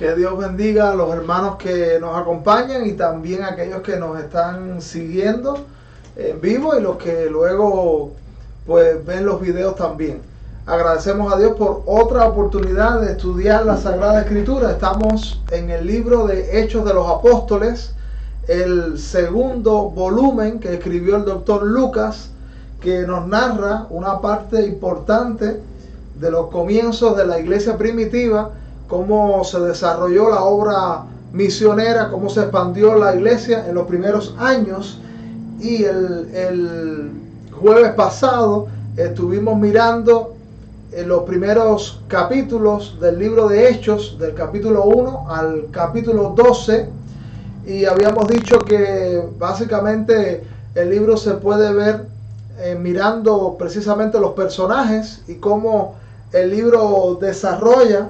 Que Dios bendiga a los hermanos que nos acompañan y también a aquellos que nos están siguiendo en vivo y los que luego pues ven los videos también. Agradecemos a Dios por otra oportunidad de estudiar la Sagrada Escritura. Estamos en el libro de Hechos de los Apóstoles, el segundo volumen que escribió el doctor Lucas, que nos narra una parte importante de los comienzos de la iglesia primitiva, cómo se desarrolló la obra misionera, cómo se expandió la iglesia en los primeros años. Y el jueves pasado estuvimos mirando en los primeros capítulos del libro de Hechos, del capítulo 1 al capítulo 12, y habíamos dicho que básicamente el libro se puede ver mirando precisamente los personajes y cómo el libro desarrolla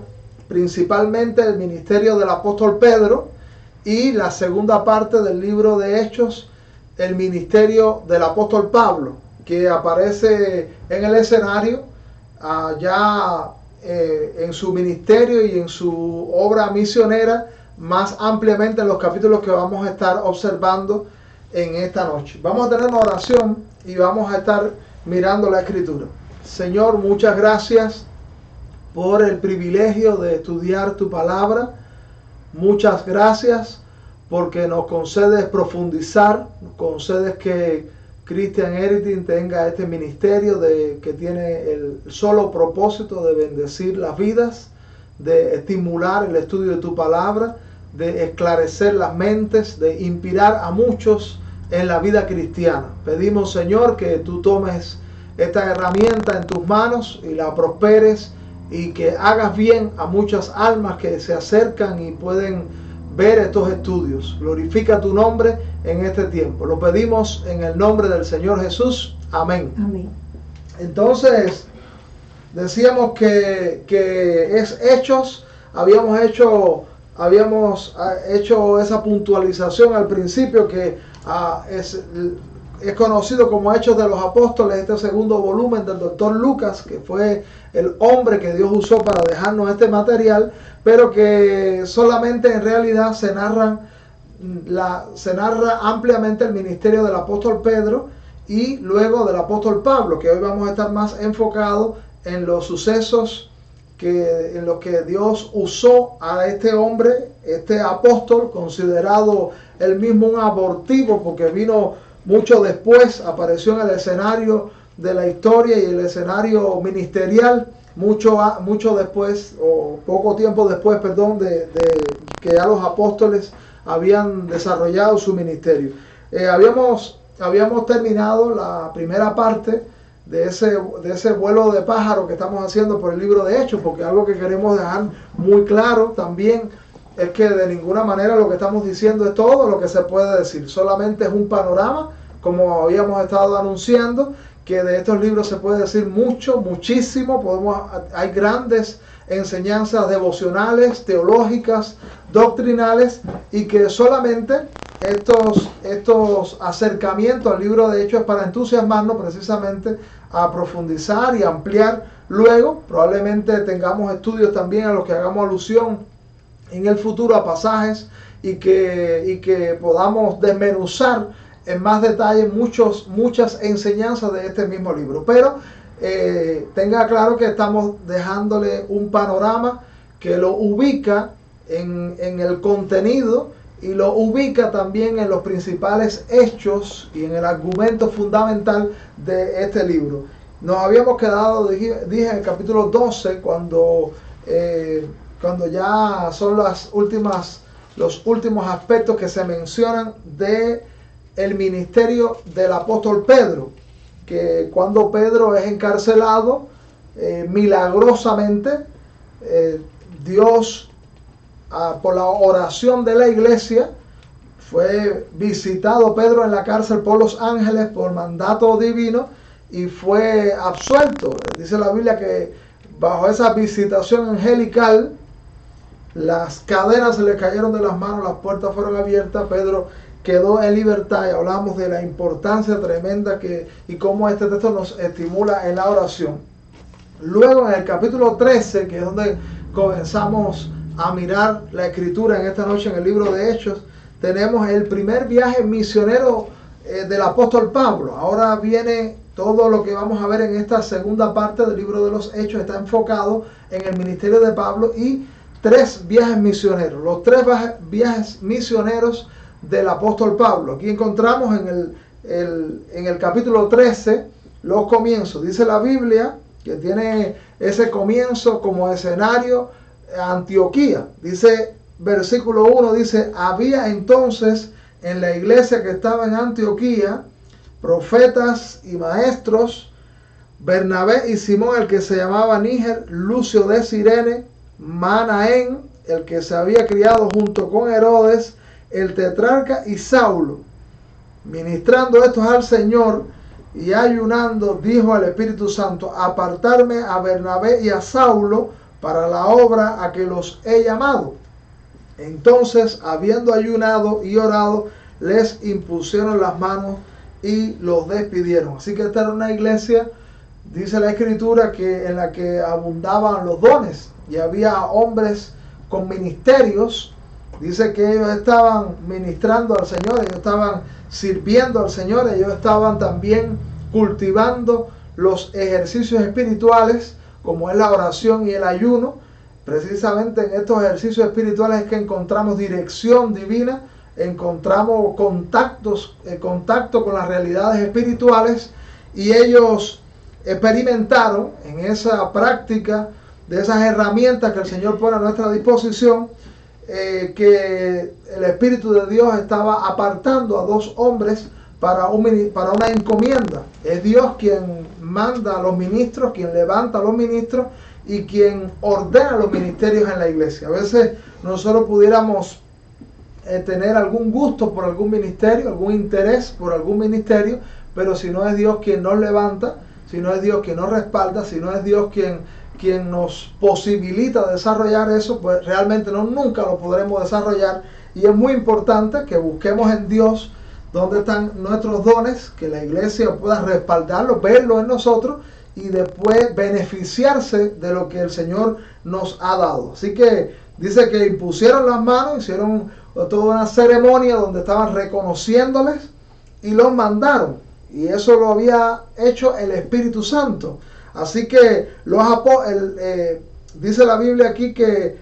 principalmente el ministerio del apóstol Pedro, y la segunda parte del libro de Hechos, el ministerio del apóstol Pablo, que aparece en el escenario ya en su ministerio y en su obra misionera más ampliamente en los capítulos que vamos a estar observando en esta noche. Vamos a tener una oración y vamos a estar mirando la Escritura. Señor, muchas gracias por el privilegio de estudiar tu palabra. Muchas gracias porque nos concedes profundizar, nos concedes que Christian Heritage tenga este ministerio que tiene el solo propósito de bendecir las vidas, de estimular el estudio de tu palabra, de esclarecer las mentes, de inspirar a muchos en la vida cristiana. Pedimos, Señor, que tú tomes esta herramienta en tus manos y la prosperes, y que hagas bien a muchas almas que se acercan y pueden ver estos estudios. Glorifica tu nombre en este tiempo. Lo pedimos en el nombre del Señor Jesús. Amén. Amén. Entonces, decíamos que es Hechos. Habíamos hecho esa puntualización al principio, que es conocido como Hechos de los Apóstoles, este segundo volumen del doctor Lucas, que fue el hombre que Dios usó para dejarnos este material, pero que solamente en realidad se narra ampliamente el ministerio del apóstol Pedro y luego del apóstol Pablo, que hoy vamos a estar más enfocados en los sucesos en los que Dios usó a este hombre, este apóstol, considerado él mismo un abortivo porque vino mucho después, apareció en el escenario de la historia y el escenario ministerial mucho después, o poco tiempo después, perdón, de que ya los apóstoles habían desarrollado su ministerio. Habíamos terminado la primera parte de ese vuelo de pájaro que estamos haciendo por el libro de Hechos, porque algo que queremos dejar muy claro también es que de ninguna manera lo que estamos diciendo es todo lo que se puede decir. Solamente es un panorama, como habíamos estado anunciando, que de estos libros se puede decir muchísimo. Hay grandes enseñanzas devocionales, teológicas, doctrinales, y que solamente estos acercamientos al libro de Hechos es para entusiasmarnos precisamente a profundizar y ampliar. Luego probablemente tengamos estudios también a los que hagamos alusión en el futuro a pasajes y que podamos desmenuzar en más detalle muchas enseñanzas de este mismo libro. Pero tenga claro que estamos dejándole un panorama que lo ubica en el contenido y lo ubica también en los principales hechos y en el argumento fundamental de este libro. Nos habíamos quedado, dije en el capítulo 12, cuando ya son los últimos aspectos que se mencionan de el ministerio del apóstol Pedro, que cuando Pedro es encarcelado, milagrosamente Dios, por la oración de la iglesia, fue visitado Pedro en la cárcel por los ángeles por mandato divino y fue absuelto. Dice la Biblia que bajo esa visitación angelical las cadenas se le cayeron de las manos, las puertas fueron abiertas, Pedro quedó en libertad, y hablamos de la importancia tremenda y cómo este texto nos estimula en la oración. Luego en el capítulo 13, que es donde comenzamos a mirar la escritura en esta noche en el libro de Hechos, tenemos el primer viaje misionero del apóstol Pablo. Ahora viene todo lo que vamos a ver en esta segunda parte del libro de los Hechos, está enfocado en el ministerio de Pablo y 3 viajes misioneros, los 3 viajes misioneros del apóstol Pablo. Aquí encontramos en el capítulo 13 los comienzos. Dice la Biblia que tiene ese comienzo como escenario Antioquía. Dice, versículo 1, dice, había entonces en la iglesia que estaba en Antioquía profetas y maestros, Bernabé y Simón, el que se llamaba Níger, Lucio de Cirene, Manaén, el que se había criado junto con Herodes, el tetrarca, y Saulo. Ministrando estos al Señor y ayunando, dijo al Espíritu Santo, apartarme a Bernabé y a Saulo para la obra a que los he llamado. Entonces, habiendo ayunado y orado, les impusieron las manos y los despidieron. Así que esta era una iglesia, dice la Escritura, que en la que abundaban los dones y había hombres con ministerios. Dice que ellos estaban ministrando al Señor, ellos estaban sirviendo al Señor, ellos estaban también cultivando los ejercicios espirituales, como es la oración y el ayuno. Precisamente en estos ejercicios espirituales es que encontramos dirección divina, encontramos contacto con las realidades espirituales, y ellos experimentaron en esa práctica de esas herramientas que el Señor pone a nuestra disposición, que el Espíritu de Dios estaba apartando a 2 hombres para una encomienda. Es Dios quien manda a los ministros, quien levanta a los ministros y quien ordena los ministerios en la iglesia. A veces nosotros pudiéramos tener algún gusto por algún ministerio, algún interés por algún ministerio, pero si no es Dios quien nos levanta, si no es Dios quien nos respalda, si no es Dios quien nos posibilita desarrollar eso, pues realmente nunca lo podremos desarrollar. Y es muy importante que busquemos en Dios dónde están nuestros dones, que la iglesia pueda respaldarlos, verlos en nosotros y después beneficiarse de lo que el Señor nos ha dado. Así que dice que impusieron las manos, hicieron toda una ceremonia donde estaban reconociéndoles y los mandaron. Y eso lo había hecho el Espíritu Santo. Así que dice la Biblia aquí que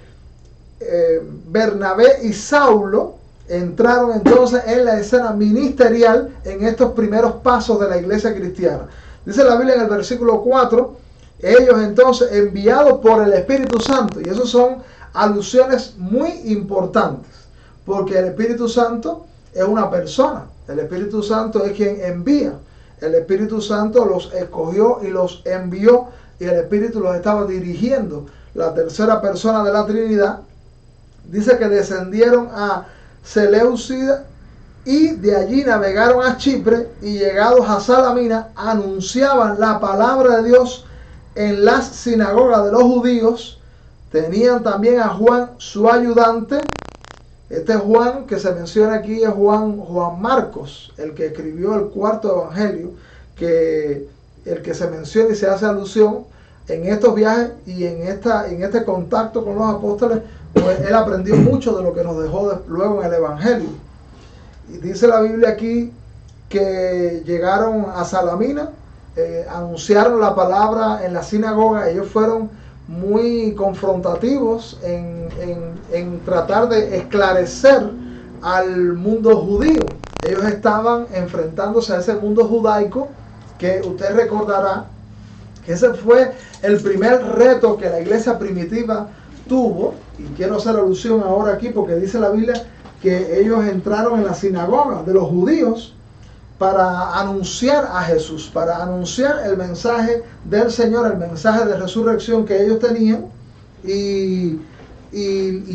Bernabé y Saulo entraron entonces en la escena ministerial en estos primeros pasos de la iglesia cristiana. Dice la Biblia en el versículo 4, ellos entonces enviados por el Espíritu Santo, y eso son alusiones muy importantes, porque el Espíritu Santo es una persona, el Espíritu Santo es quien envía, el Espíritu Santo los escogió y los envió, y el Espíritu los estaba dirigiendo. La tercera persona de la Trinidad dice que descendieron a Seleucida y de allí navegaron a Chipre, y llegados a Salamina anunciaban la palabra de Dios en las sinagogas de los judíos. Tenían también a Juan su ayudante. Este Juan que se menciona aquí es Juan Marcos, el que escribió el 4.º evangelio, que el que se menciona y se hace alusión en estos viajes y en este contacto con los apóstoles, pues él aprendió mucho de lo que nos dejó luego en el evangelio. Y dice la Biblia aquí que llegaron a Salamina, anunciaron la palabra en la sinagoga. Ellos fueron muy confrontativos en tratar de esclarecer al mundo judío. Ellos estaban enfrentándose a ese mundo judaico, que usted recordará que ese fue el primer reto que la iglesia primitiva tuvo. Y quiero hacer alusión ahora aquí porque dice la Biblia que ellos entraron en la sinagoga de los judíos para anunciar a Jesús, para anunciar el mensaje del Señor, el mensaje de resurrección que ellos tenían. Y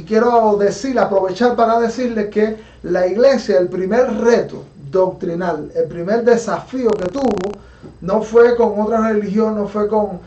quiero aprovechar para decirles que la iglesia, el primer reto doctrinal, el primer desafío que tuvo, no fue con otra religión, no fue con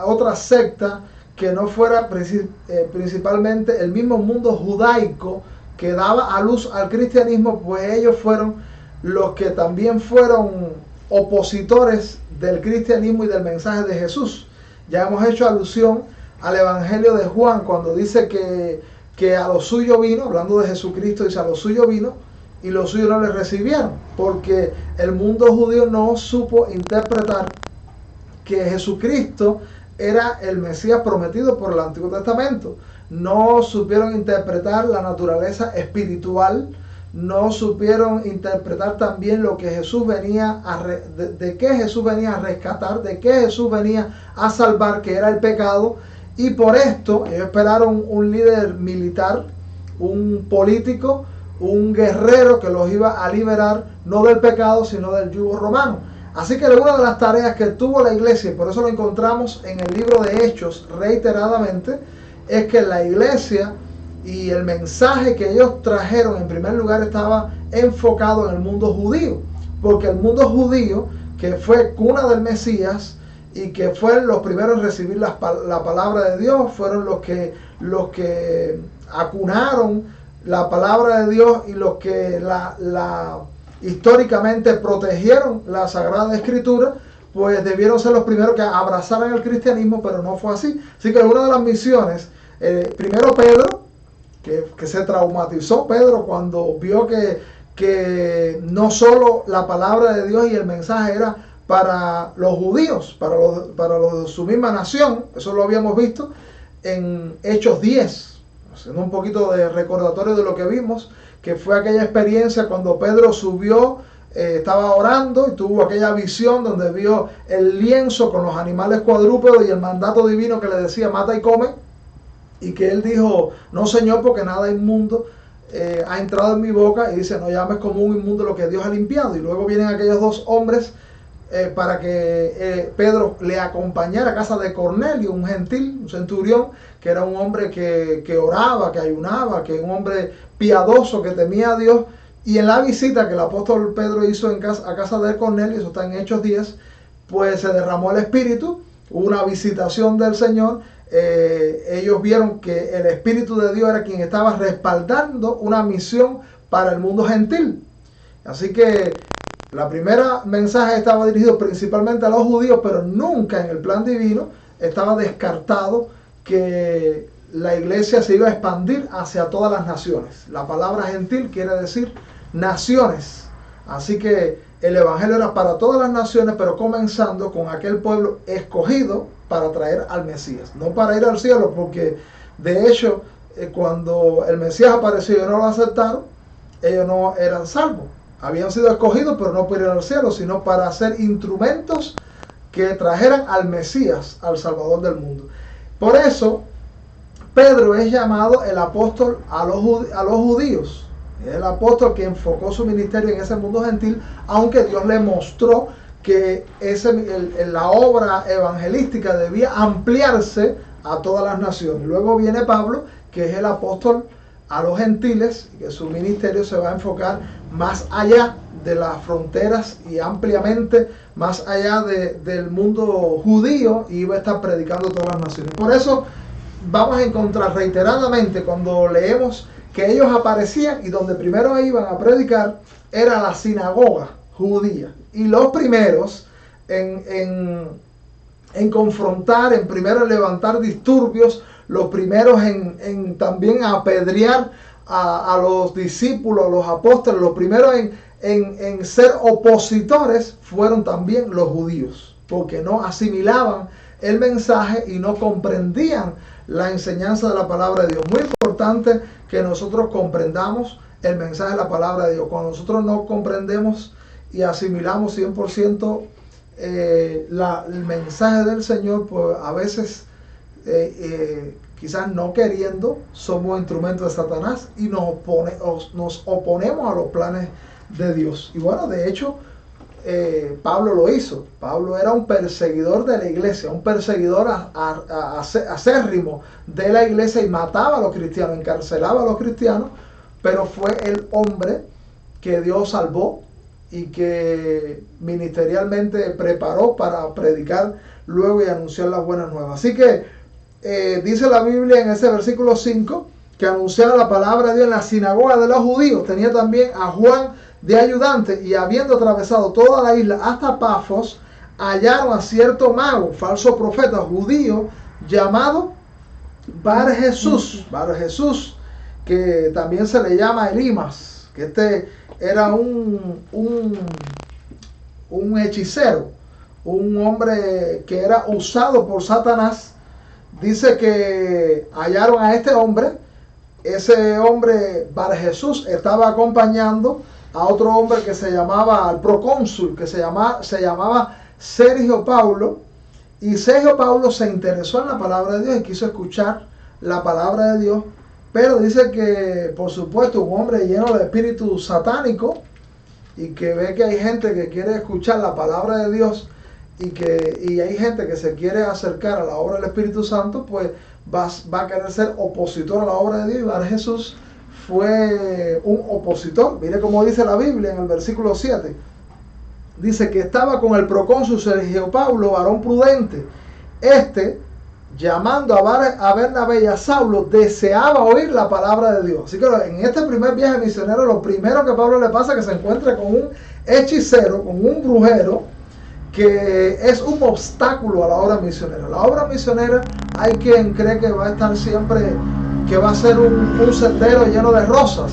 otra secta, que no fuera principalmente el mismo mundo judaico que daba a luz al cristianismo, pues ellos fueron los que también fueron opositores del cristianismo y del mensaje de Jesús. Ya hemos hecho alusión al Evangelio de Juan cuando dice que a lo suyo vino, hablando de Jesucristo, dice a lo suyo vino y los suyos no le recibieron, porque el mundo judío no supo interpretar que Jesucristo era el Mesías prometido por el Antiguo Testamento. No supieron interpretar la naturaleza espiritual, no supieron interpretar también lo que Jesús venía de qué Jesús venía a rescatar, de qué Jesús venía a salvar, que era el pecado. Y por esto ellos esperaron un líder militar, un político, un guerrero que los iba a liberar no del pecado sino del yugo romano. Así que una de las tareas que tuvo la iglesia, y por eso lo encontramos en el libro de Hechos reiteradamente, es que la iglesia y el mensaje que ellos trajeron en primer lugar estaba enfocado en el mundo judío, porque el mundo judío, que fue cuna del Mesías y que fueron los primeros en recibir la palabra de Dios, fueron los que acunaron la palabra de Dios y los que históricamente protegieron la Sagrada Escritura, pues debieron ser los primeros que abrazaran el cristianismo, pero no fue así. Así que una de las misiones, primero Pedro, que se traumatizó Pedro cuando vio que no solo la palabra de Dios y el mensaje era para los judíos, para los de su misma nación. Eso lo habíamos visto en Hechos 10, haciendo un poquito de recordatorio de lo que vimos, que fue aquella experiencia cuando Pedro subió, estaba orando y tuvo aquella visión donde vio el lienzo con los animales cuadrúpedos y el mandato divino que le decía mata y come, y que él dijo no Señor, porque nada inmundo ha entrado en mi boca, y dice no llames como un inmundo lo que Dios ha limpiado. Y luego vienen aquellos dos hombres para que Pedro le acompañara a casa de Cornelio, un gentil, un centurión, que era un hombre que oraba, que ayunaba, que un hombre piadoso, que temía a Dios. Y en la visita que el apóstol Pedro hizo a casa de Cornelio, eso está en Hechos 10, pues se derramó el Espíritu, hubo una visitación del Señor. Ellos vieron que el Espíritu de Dios era quien estaba respaldando una misión para el mundo gentil. Así que la primera mensaje estaba dirigido principalmente a los judíos, pero nunca en el plan divino estaba descartado que la iglesia se iba a expandir hacia todas las naciones. La palabra gentil quiere decir naciones. Así que el evangelio era para todas las naciones, pero comenzando con aquel pueblo escogido para traer al Mesías. No para ir al cielo, porque de hecho cuando el Mesías apareció y ellos no lo aceptaron, ellos no eran salvos. Habían sido escogidos, pero no para ir al cielo, sino para ser instrumentos que trajeran al Mesías, al Salvador del mundo. Por eso, Pedro es llamado el apóstol a los judíos. Es el apóstol que enfocó su ministerio en ese mundo gentil, aunque Dios le mostró que la obra evangelística debía ampliarse a todas las naciones. Luego viene Pablo, que es el apóstol a los gentiles, y que su ministerio se va a enfocar más allá de las fronteras y ampliamente más allá del mundo judío, y iba a estar predicando a todas las naciones. Por eso vamos a encontrar reiteradamente cuando leemos que ellos aparecían y donde primero iban a predicar era la sinagoga judía, y los primeros en confrontar, en primero en levantar disturbios, los primeros en también apedrear a los discípulos, a los apóstoles, los primeros en ser opositores fueron también los judíos, porque no asimilaban el mensaje y no comprendían la enseñanza de la palabra de Dios. Muy importante que nosotros comprendamos el mensaje de la palabra de Dios. Cuando nosotros no comprendemos y asimilamos 100% el mensaje del Señor, pues a veces quizás no queriendo somos instrumentos de Satanás y nos oponemos a los planes de Dios. Y bueno, de hecho Pablo lo hizo. Pablo era un perseguidor de la iglesia, un perseguidor acérrimo de la iglesia, y mataba a los cristianos, encarcelaba a los cristianos, pero fue el hombre que Dios salvó y que ministerialmente preparó para predicar luego y anunciar las buenas nuevas. Así que dice la Biblia en ese versículo 5 que anunciaba la palabra de Dios en la sinagoga de los judíos. Tenía también a Juan de ayudante, y habiendo atravesado toda la isla hasta Pafos, hallaron a cierto mago, falso profeta judío, llamado Bar Jesús, que también se le llama Elimas, que este era un hechicero, un hombre que era usado por Satanás. Dice que hallaron a este hombre. Ese hombre, Bar Jesús, estaba acompañando a otro hombre que se llamaba, al procónsul, que se llamaba Sergio Paulo. Y Sergio Paulo se interesó en la palabra de Dios y quiso escuchar la palabra de Dios. Pero dice que, por supuesto, un hombre lleno de espíritu satánico, y que ve que hay gente que quiere escuchar la palabra de Dios, y hay gente que se quiere acercar a la obra del Espíritu Santo, pues va a querer ser opositor a la obra de Dios. Y Bar Jesús fue un opositor. Mire cómo dice la Biblia en el versículo 7. Dice que estaba con el procónsul Sergio Paulo, varón prudente. Llamando a Bernabé y a Saulo, deseaba oír la palabra de Dios. Así que en este primer viaje misionero, lo primero que a Pablo le pasa es que se encuentra con un hechicero, con un brujero, que es un obstáculo a la obra misionera. La obra misionera, hay quien cree que va a estar siempre, que va a ser un sendero lleno de rosas,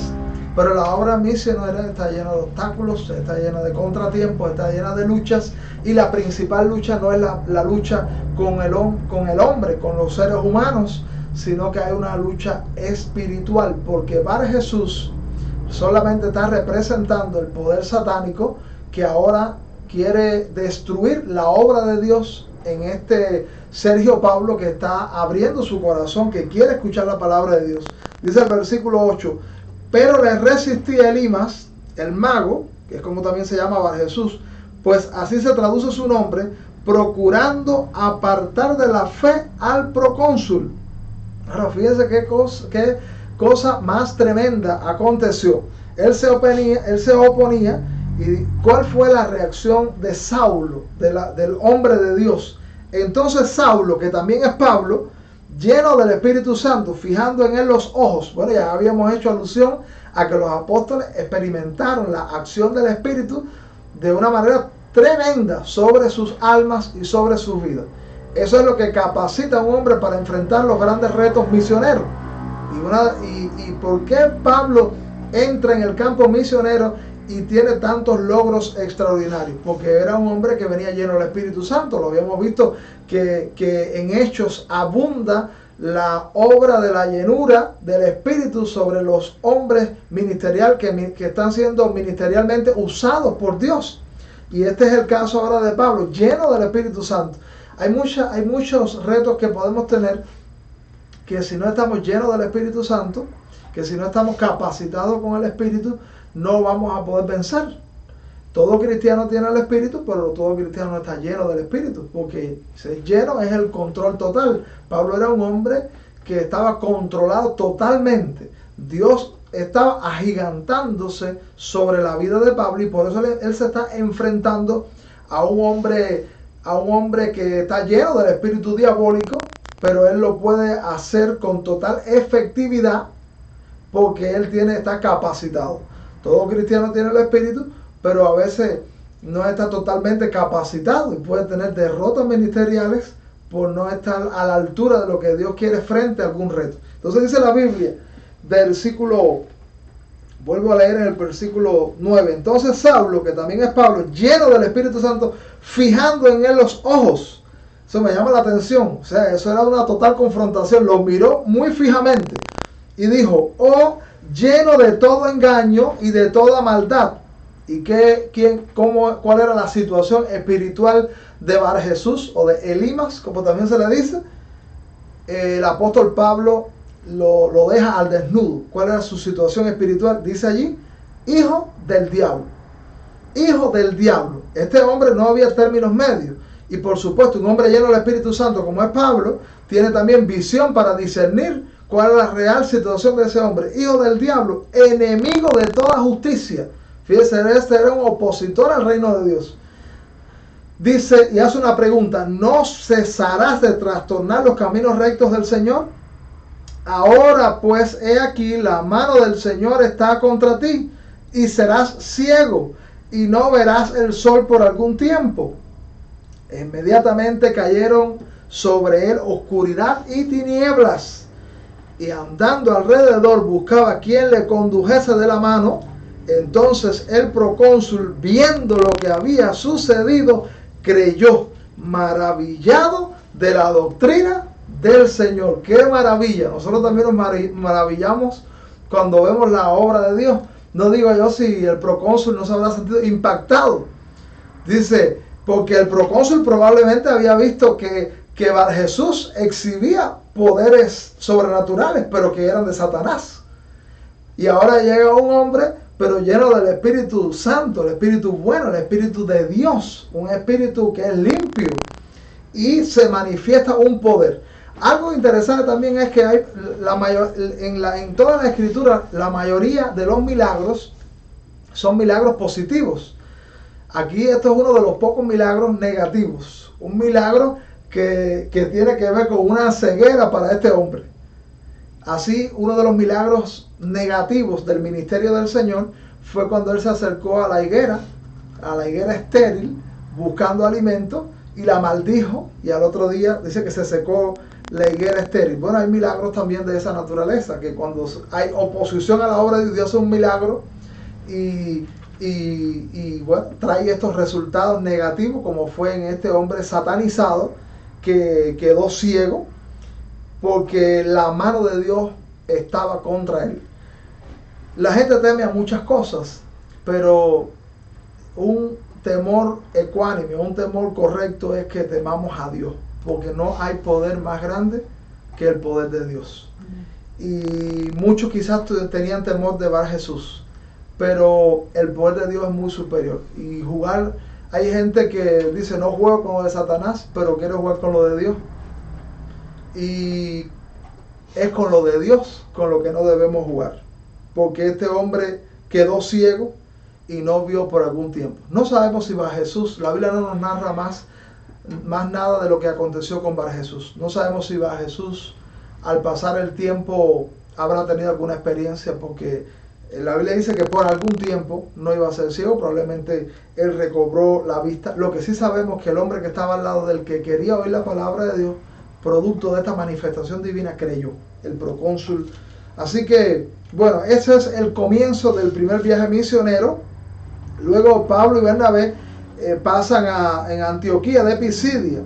pero la obra misionera está llena de obstáculos, está llena de contratiempos, está llena de luchas, y la principal lucha no es la lucha con el hombre, con los seres humanos, sino que hay una lucha espiritual, porque Bar Jesús solamente está representando el poder satánico que ahora quiere destruir la obra de Dios en este Sergio Paulo, que está abriendo su corazón, que quiere escuchar la palabra de Dios. Dice el versículo 8, pero le resistía Elimas, el mago, que es como también se llama Bar Jesús, pues así se traduce su nombre, procurando apartar de la fe al procónsul. Ahora fíjense qué cosa más tremenda aconteció. Él se oponía. ¿Y cuál fue la reacción de Saulo, del hombre de Dios? Entonces Saulo, que también es Pablo, lleno del Espíritu Santo, fijando en él los ojos. Bueno, ya habíamos hecho alusión a que los apóstoles experimentaron la acción del Espíritu de una manera tremenda sobre sus almas y sobre sus vidas. Eso es lo que capacita a un hombre para enfrentar los grandes retos misioneros. ¿Y por qué Pablo entra en el campo misionero y tiene tantos logros extraordinarios? Porque era un hombre que venía lleno del Espíritu Santo. Lo habíamos visto que en Hechos abunda la obra de la llenura del Espíritu sobre los hombres ministeriales que están siendo ministerialmente usados por Dios. Y este es el caso ahora de Pablo, lleno del Espíritu Santo. Hay muchos retos que podemos tener, que si no estamos llenos del Espíritu Santo, que si no estamos capacitados con el Espíritu, no vamos a poder vencer. Todo cristiano tiene el Espíritu, pero todo cristiano no está lleno del Espíritu, porque ser lleno es el control total. Pablo era un hombre que estaba controlado totalmente. Dios estaba agigantándose sobre la vida de Pablo, y por eso él se está enfrentando a un hombre que está lleno del espíritu diabólico, pero él lo puede hacer con total efectividad porque él está capacitado. Todo cristiano tiene el espíritu, pero a veces no está totalmente capacitado y puede tener derrotas ministeriales por no estar a la altura de lo que Dios quiere frente a algún reto. Entonces dice la Biblia, vuelvo a leer en el versículo 9. Entonces Saulo, que también es Pablo, lleno del Espíritu Santo, fijando en él los ojos. Eso me llama la atención. O sea, eso era una total confrontación. Lo miró muy fijamente y dijo, oh, lleno de todo engaño y de toda maldad. ¿Y cuál era la situación espiritual de Bar Jesús o de Elimas, como también se le dice? El apóstol Pablo lo deja al desnudo. ¿Cuál era su situación espiritual? Dice allí, hijo del diablo. Hijo del diablo. Este hombre no había términos medios. Y por supuesto, un hombre lleno del Espíritu Santo como es Pablo, tiene también visión para discernir cuál es la real situación de ese hombre. Hijo del diablo, enemigo de toda justicia. Fíjese, este era un opositor al reino de Dios. Dice y hace una pregunta, ¿no cesarás de trastornar los caminos rectos del Señor? Ahora pues he aquí, la mano del Señor está contra ti, y serás ciego, y no verás el sol por algún tiempo. Inmediatamente cayeron sobre él oscuridad y tinieblas, y andando alrededor buscaba quien le condujese de la mano. Entonces el procónsul, viendo lo que había sucedido, creyó, maravillado de la doctrina del Señor. ¡Qué maravilla! Nosotros también nos maravillamos cuando vemos la obra de Dios. No digo yo si el procónsul no se habrá sentido impactado. Dice, porque el procónsul probablemente había visto que Jesús exhibía poderes sobrenaturales, pero que eran de Satanás. Y ahora llega un hombre, pero lleno del Espíritu Santo, el Espíritu bueno, el Espíritu de Dios, un Espíritu que es limpio, y se manifiesta un poder. Algo interesante también es que hay en toda la Escritura, la mayoría de los milagros son milagros positivos. Aquí esto es uno de los pocos milagros negativos, un milagro que tiene que ver con una ceguera para este hombre. Así, uno de los milagros negativos del ministerio del Señor fue cuando él se acercó a la higuera estéril, buscando alimento, y la maldijo, y al otro día dice que se secó la higuera estéril. Bueno, hay milagros también de esa naturaleza, que cuando hay oposición a la obra de Dios es un milagro, y bueno, trae estos resultados negativos, como fue en este hombre satanizado, que quedó ciego, porque la mano de Dios estaba contra él. La gente teme a muchas cosas, pero un temor ecuánime, un temor correcto es que temamos a Dios, porque no hay poder más grande que el poder de Dios. Y muchos quizás tenían temor de ver a Jesús, pero el poder de Dios es muy superior. Y hay gente que dice, no juego con lo de Satanás, pero quiero jugar con lo de Dios. Y es con lo de Dios con lo que no debemos jugar, porque este hombre quedó ciego y no vio por algún tiempo. No sabemos si Bar Jesús, la Biblia no nos narra más nada de lo que aconteció con Bar Jesús. No sabemos si Bar Jesús, al pasar el tiempo, habrá tenido alguna experiencia, porque la Biblia dice que por algún tiempo no iba a ser ciego. Probablemente él recobró la vista. Lo que sí sabemos es que el hombre que estaba al lado del que quería oír la palabra de Dios, producto de esta manifestación divina, creyó, el procónsul. Así que, bueno, ese es el comienzo del primer viaje misionero. Luego Pablo y Bernabé pasan en Antioquía de Pisidia.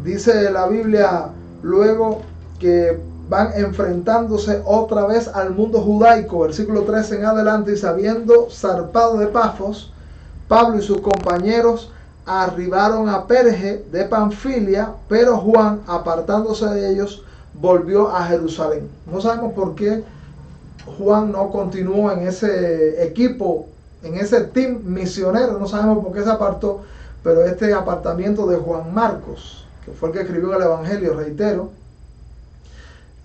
Dice la Biblia luego que van enfrentándose otra vez al mundo judaico, versículo 13 en adelante, y habiendo zarpado de Pafos, Pablo y sus compañeros arribaron a Perge de Panfilia, pero Juan, apartándose de ellos, volvió a Jerusalén. No sabemos por qué Juan no continuó en ese equipo, en ese team misionero. No sabemos por qué se apartó, pero este apartamiento de Juan Marcos, que fue el que escribió el Evangelio, reitero,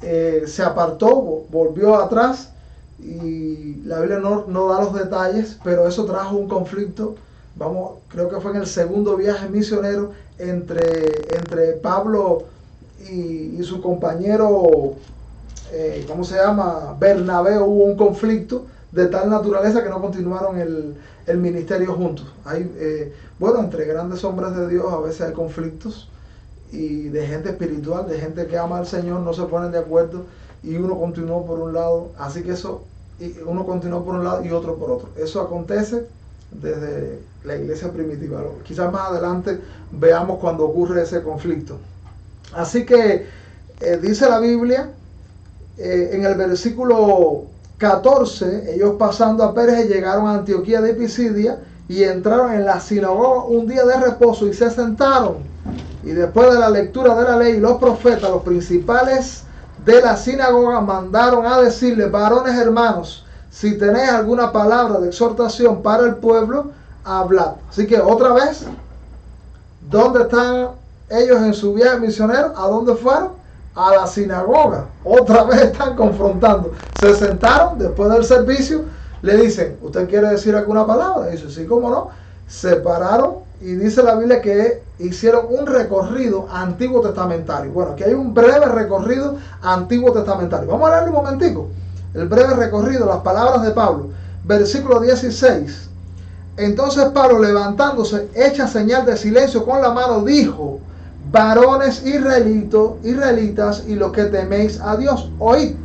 se apartó, volvió atrás, y la Biblia no da los detalles, pero eso trajo un conflicto. Creo que fue en el segundo viaje misionero entre Pablo y su compañero, ¿cómo se llama? Bernabé. Hubo un conflicto de tal naturaleza que no continuaron el ministerio juntos. Bueno, entre grandes hombres de Dios a veces hay conflictos, y de gente espiritual, de gente que ama al Señor, no se ponen de acuerdo, y uno continuó por un lado, uno continuó por un lado y otro por otro. Eso acontece desde la iglesia primitiva. Quizás más adelante veamos cuando ocurre ese conflicto. Así que dice la Biblia en el versículo 14, ellos pasando a Perge llegaron a Antioquía de Pisidia y entraron en la sinagoga un día de reposo y se sentaron. Y después de la lectura de la ley y los profetas, los principales de la sinagoga mandaron a decirles: varones hermanos, si tenéis alguna palabra de exhortación para el pueblo, hablad. Así que otra vez, ¿dónde están ellos en su viaje misionero? ¿A dónde fueron? A la sinagoga. Otra vez están confrontando. Se sentaron después del servicio, le dicen: ¿usted quiere decir alguna palabra? Dice: sí, cómo no. Se pararon y dice la Biblia que hicieron un recorrido antiguo testamentario. Bueno, aquí hay un breve recorrido antiguo testamentario. Vamos a leerlo un momentico. El breve recorrido, las palabras de Pablo. Versículo 16. Entonces Pablo, levantándose, hecha señal de silencio con la mano, dijo: varones israelitas y los que teméis a Dios, oíd.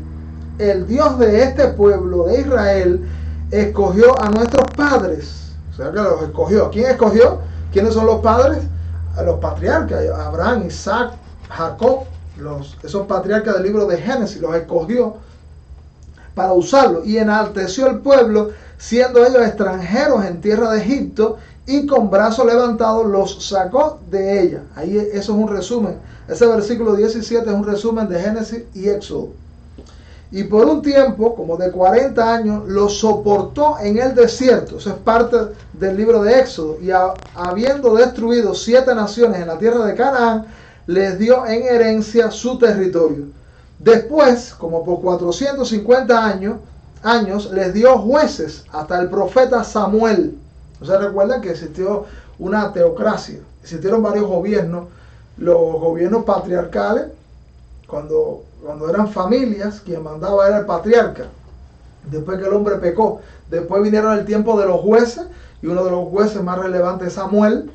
el Dios de este pueblo de Israel escogió a nuestros padres. O sea que los escogió. ¿Quién escogió? ¿Quiénes son los padres? A los patriarcas, Abraham, Isaac, Jacob, esos patriarcas del libro de Génesis, los escogió para usarlo, y enalteció el pueblo, siendo ellos extranjeros en tierra de Egipto, y con brazos levantados los sacó de ella. Ahí eso es un resumen. Ese versículo 17 es un resumen de Génesis y Éxodo. Y por un tiempo, como de 40 años, los soportó en el desierto. Eso es parte del libro de Éxodo. Y habiendo destruido 7 naciones en la tierra de Canaán, les dio en herencia su territorio. Después, como por 450 años, les dio jueces hasta el profeta Samuel. Ustedes recuerdan que existió una teocracia, existieron varios gobiernos, los gobiernos patriarcales, cuando eran familias, quien mandaba era el patriarca. Después que el hombre pecó, después vinieron el tiempo de los jueces, y uno de los jueces más relevantes es Samuel.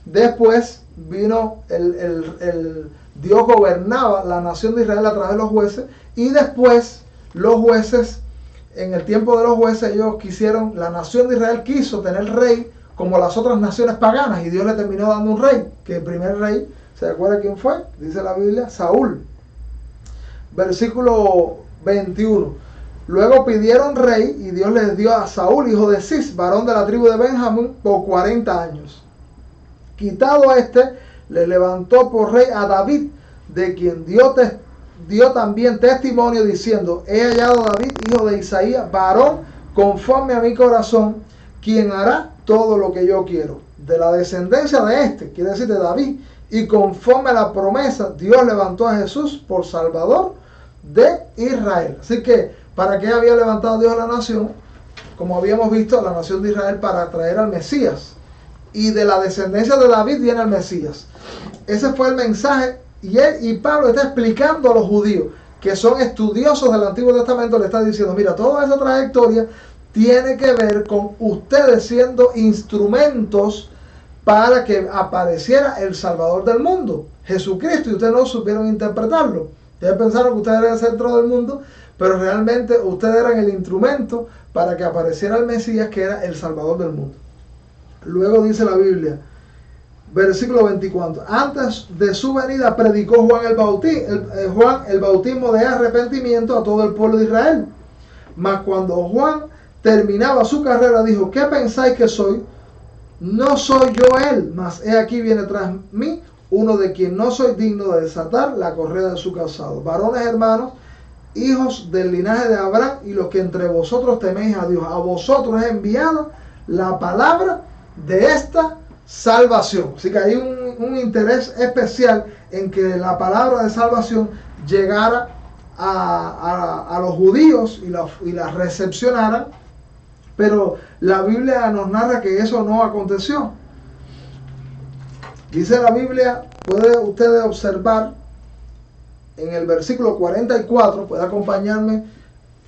Después vino Dios gobernaba la nación de Israel a través de los jueces, y después los jueces, en el tiempo de los jueces, la nación de Israel quiso tener rey como las otras naciones paganas, y Dios le terminó dando un rey, que el primer rey, ¿se acuerda quién fue? Dice la Biblia, Saúl. Versículo 21. Luego pidieron rey, y Dios les dio a Saúl, hijo de Cis, varón de la tribu de Benjamín, por 40 años. Quitado le levantó por rey a David, de quien dio también testimonio diciendo: he hallado a David, hijo de Isaías, varón conforme a mi corazón, quien hará todo lo que yo quiero. De la descendencia de quiere decir de David, y conforme a la promesa, Dios levantó a Jesús por Salvador de Israel. Así que, ¿para qué había levantado Dios a la nación? Como habíamos visto, la nación de Israel para traer al Mesías. Y de la descendencia de David viene el Mesías. Ese fue el mensaje. Y Pablo está explicando a los judíos que son estudiosos del Antiguo Testamento, le está diciendo: mira, toda esa trayectoria tiene que ver con ustedes siendo instrumentos para que apareciera el Salvador del mundo, Jesucristo, y ustedes no supieron interpretarlo. Ustedes pensaron que ustedes eran el centro del mundo, pero realmente ustedes eran el instrumento para que apareciera el Mesías, que era el Salvador del mundo. Luego dice la Biblia, versículo 24, antes de su venida predicó Juan el bautismo de arrepentimiento a todo el pueblo de Israel. Mas cuando Juan terminaba su carrera, dijo: ¿qué pensáis que soy? No soy yo él, mas he aquí viene tras mí uno de quien no soy digno de desatar la correa de su calzado. Varones hermanos, hijos del linaje de Abraham, y los que entre vosotros teméis a Dios, a vosotros he enviado la palabra de esta salvación. Así que hay un interés especial en que la palabra de salvación llegara a los judíos y la recepcionaran, pero la Biblia nos narra que eso no aconteció. Dice la Biblia, puede ustedes observar en el versículo 44, puede acompañarme,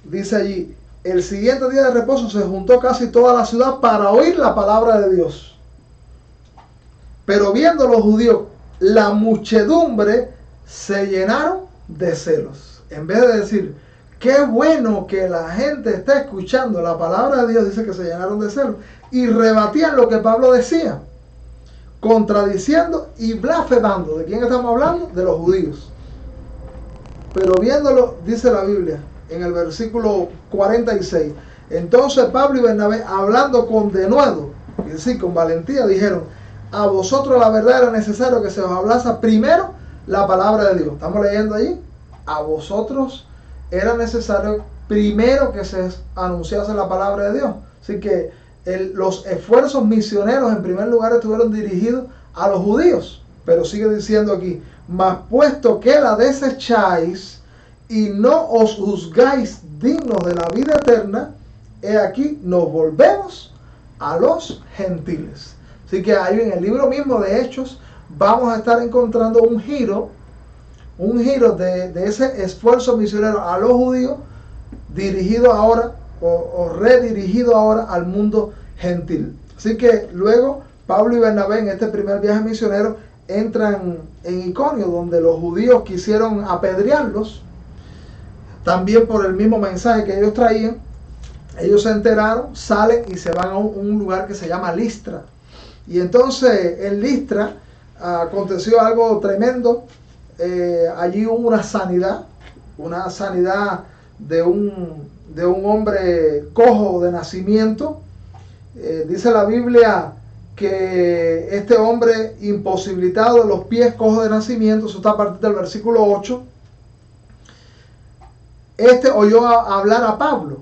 dice allí: el siguiente día de reposo se juntó casi toda la ciudad para oír la palabra de Dios. Pero viendo los judíos la muchedumbre, se llenaron de celos. En vez de decir: qué bueno que la gente está escuchando la palabra de Dios, dice que se llenaron de celos y rebatían lo que Pablo decía, contradiciendo y blasfemando. ¿De quién estamos hablando? De los judíos. Pero viéndolo, dice la Biblia en el versículo 46, entonces Pablo y Bernabé, hablando con denuedo, es decir, con valentía, dijeron: a vosotros la verdad era necesario que se os hablase primero la palabra de Dios. Estamos leyendo allí: a vosotros era necesario primero que se anunciase la palabra de Dios. Así que los esfuerzos misioneros en primer lugar estuvieron dirigidos a los judíos. Pero sigue diciendo aquí: mas puesto que la desecháis y no os juzgáis dignos de la vida eterna, he aquí nos volvemos a los gentiles. Así que ahí en el libro mismo de Hechos vamos a estar encontrando un giro de ese esfuerzo misionero a los judíos, dirigido ahora o redirigido ahora al mundo gentil. Así que luego Pablo y Bernabé, en este primer viaje misionero, entran en Iconio, donde los judíos quisieron apedrearlos. también por el mismo mensaje que ellos traían, ellos se enteraron, salen y se van a un lugar que se llama Listra. Y entonces en Listra aconteció algo tremendo. Allí hubo una sanidad de un hombre cojo de nacimiento. Dice la Biblia que este hombre imposibilitado de los pies, cojo de nacimiento, eso está a partir del versículo 8, oyó hablar a Pablo,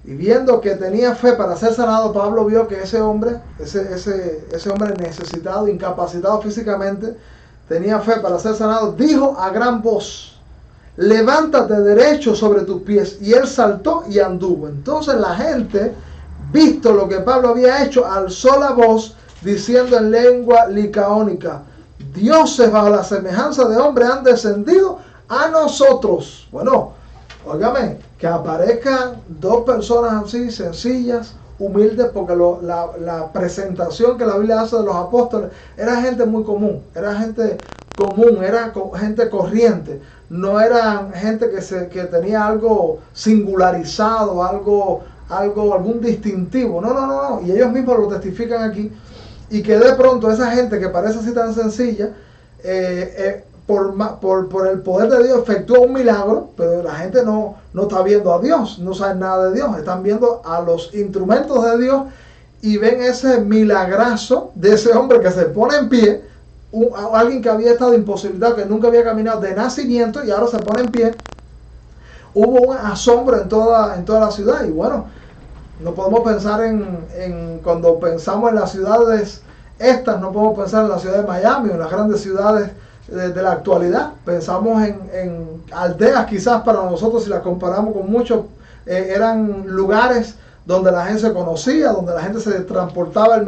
y viendo que tenía fe para ser sanado, Pablo vio que ese hombre necesitado, incapacitado físicamente, tenía fe para ser sanado. Dijo a gran voz: levántate derecho sobre tus pies. Y él saltó y anduvo. Entonces la gente, visto lo que Pablo había hecho, alzó la voz diciendo en lengua licaónica: dioses bajo la semejanza de hombre han descendido a nosotros. Bueno, óigame, que aparezcan dos personas así, sencillas, humildes, porque la presentación que la Biblia hace de los apóstoles era gente muy común, era gente corriente, no eran gente que tenía algo singularizado, algún distintivo, no, y ellos mismos lo testifican aquí, y que de pronto esa gente que parece así tan sencilla, por el poder de Dios efectuó un milagro, pero la gente no está viendo a Dios, no sabe nada de Dios, están viendo a los instrumentos de Dios y ven ese milagrazo de ese hombre que se pone en pie, alguien que había estado imposibilitado, que nunca había caminado de nacimiento y ahora se pone en pie. Hubo un asombro en toda la ciudad. Y bueno, no podemos pensar en cuando pensamos en las ciudades estas, no podemos pensar en la ciudad de Miami o en las grandes ciudades de la actualidad. Pensamos en aldeas, quizás para nosotros, si las comparamos con muchos, eran lugares donde la gente se conocía, donde la gente se transportaba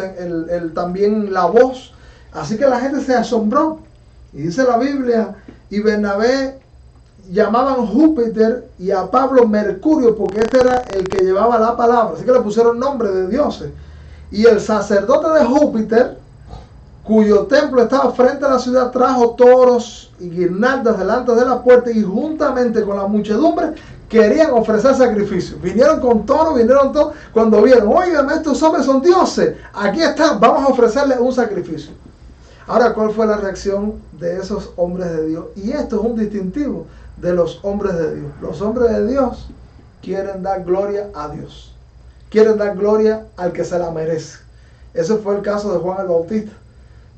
también la voz. Así que la gente se asombró. Y dice la Biblia: y Bernabé llamaban Júpiter y a Pablo Mercurio, porque este era el que llevaba la palabra. Así que le pusieron nombre de dioses. Y el sacerdote de Júpiter, cuyo templo estaba frente a la ciudad, trajo toros y guirnaldas delante de la puerta, y juntamente con la muchedumbre querían ofrecer sacrificios. Vinieron con toros, vinieron todos. Cuando vieron: oigan, estos hombres son dioses, aquí están, vamos a ofrecerles un sacrificio. Ahora, ¿cuál fue la reacción de esos hombres de Dios? Y esto es un distintivo de los hombres de Dios. Los hombres de Dios quieren dar gloria a Dios, quieren dar gloria al que se la merece. Ese fue el caso de Juan el Bautista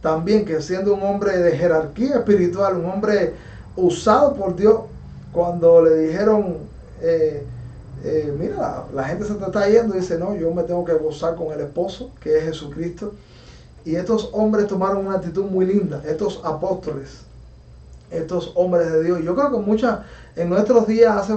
también, que siendo un hombre de jerarquía espiritual, un hombre usado por Dios, cuando le dijeron: mira, la gente se te está yendo, dice: no, yo me tengo que gozar con el esposo, que es Jesucristo. Y estos hombres tomaron una actitud muy linda, estos apóstoles, estos hombres de Dios. Yo creo que en nuestros días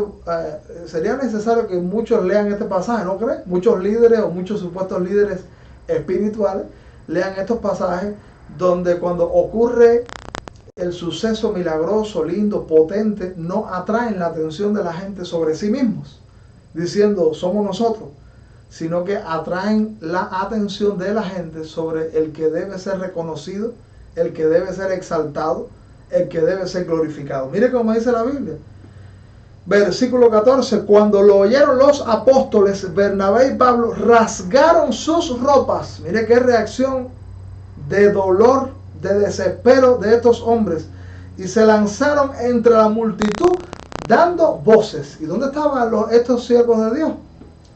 sería necesario que muchos lean este pasaje, ¿no crees? Muchos líderes o muchos supuestos líderes espirituales lean estos pasajes, donde cuando ocurre el suceso milagroso, lindo, potente, no atraen la atención de la gente sobre sí mismos, diciendo: somos nosotros, sino que atraen la atención de la gente sobre el que debe ser reconocido, el que debe ser exaltado, el que debe ser glorificado. Mire cómo dice la Biblia. Versículo 14: cuando lo oyeron los apóstoles, Bernabé y Pablo rasgaron sus ropas. Mire qué reacción de dolor, de desespero de estos hombres, y se lanzaron entre la multitud dando voces. ¿Y dónde estaban estos siervos de Dios?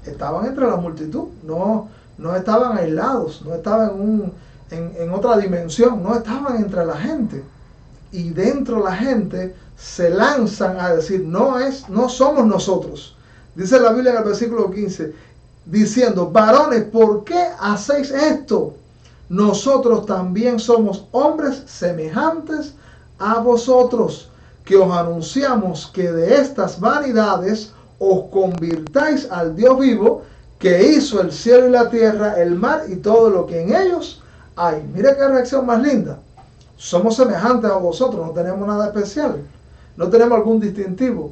Estaban entre la multitud, no estaban aislados, no estaban en otra dimensión, no estaban entre la gente. Y dentro de la gente se lanzan a decir: no somos nosotros. Dice la Biblia en el versículo 15, diciendo: varones, ¿por qué hacéis esto? Nosotros también somos hombres semejantes a vosotros, que os anunciamos que de estas vanidades os convirtáis al Dios vivo, que hizo el cielo y la tierra, el mar y todo lo que en ellos hay. Mira qué reacción más linda. Somos semejantes a vosotros, no tenemos nada especial, no tenemos algún distintivo.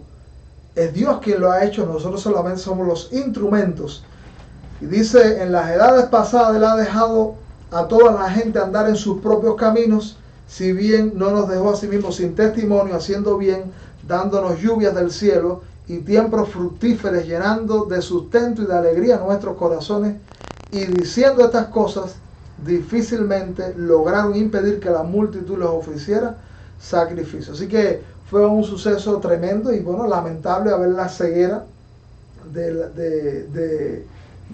Es Dios quien lo ha hecho, nosotros solamente somos los instrumentos. Y dice: en las edades pasadas Él ha dejado a toda la gente andar en sus propios caminos, si bien no nos dejó a sí mismo sin testimonio, haciendo bien, dándonos lluvias del cielo y tiempos fructíferos, llenando de sustento y de alegría nuestros corazones, y diciendo estas cosas, difícilmente lograron impedir que la multitud les ofreciera sacrificio. Así que fue un suceso tremendo y bueno, lamentable ver la ceguera de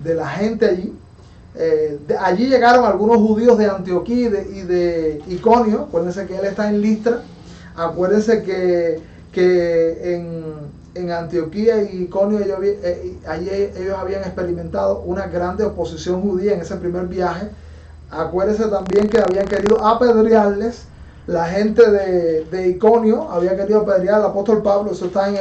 la gente allí. Allí llegaron algunos judíos de Antioquía y de Iconio. Acuérdense que él está en Listra. Acuérdense que en Antioquía y Iconio allí ellos habían experimentado una grande oposición judía en ese primer viaje. Acuérdense también que habían querido apedrearles. La gente de Iconio había querido apedrear al apóstol Pablo. Eso está en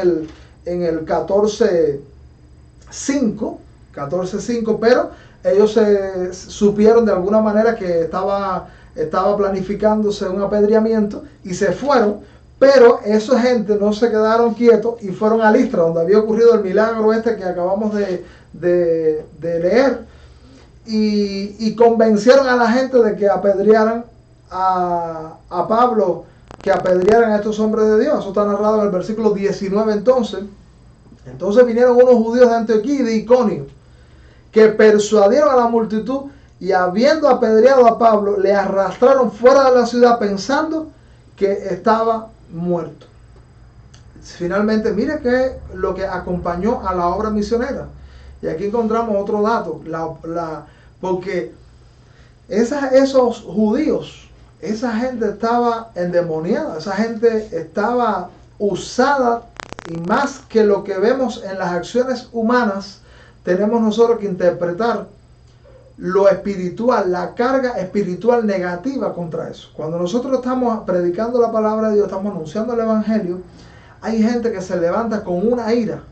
el 14:5, pero ellos supieron de alguna manera que estaba planificándose un apedreamiento y se fueron, pero esa gente no se quedaron quietos y fueron a Listra, donde había ocurrido el milagro que acabamos de leer, y convencieron a la gente de que apedrearan a Pablo, que apedrearan a estos hombres de Dios. Eso está narrado en el versículo 19. Entonces vinieron unos judíos de Antioquía y de Iconio, que persuadieron a la multitud, y habiendo apedreado a Pablo, le arrastraron fuera de la ciudad pensando que estaba muerto. Finalmente, mire que lo que acompañó a la obra misionera. Y aquí encontramos otro dato, porque esos judíos, esa gente estaba endemoniada, esa gente estaba usada, y más que lo que vemos en las acciones humanas, tenemos nosotros que interpretar lo espiritual, la carga espiritual negativa contra eso. Cuando nosotros estamos predicando la palabra de Dios, estamos anunciando el evangelio, hay gente que se levanta con una ira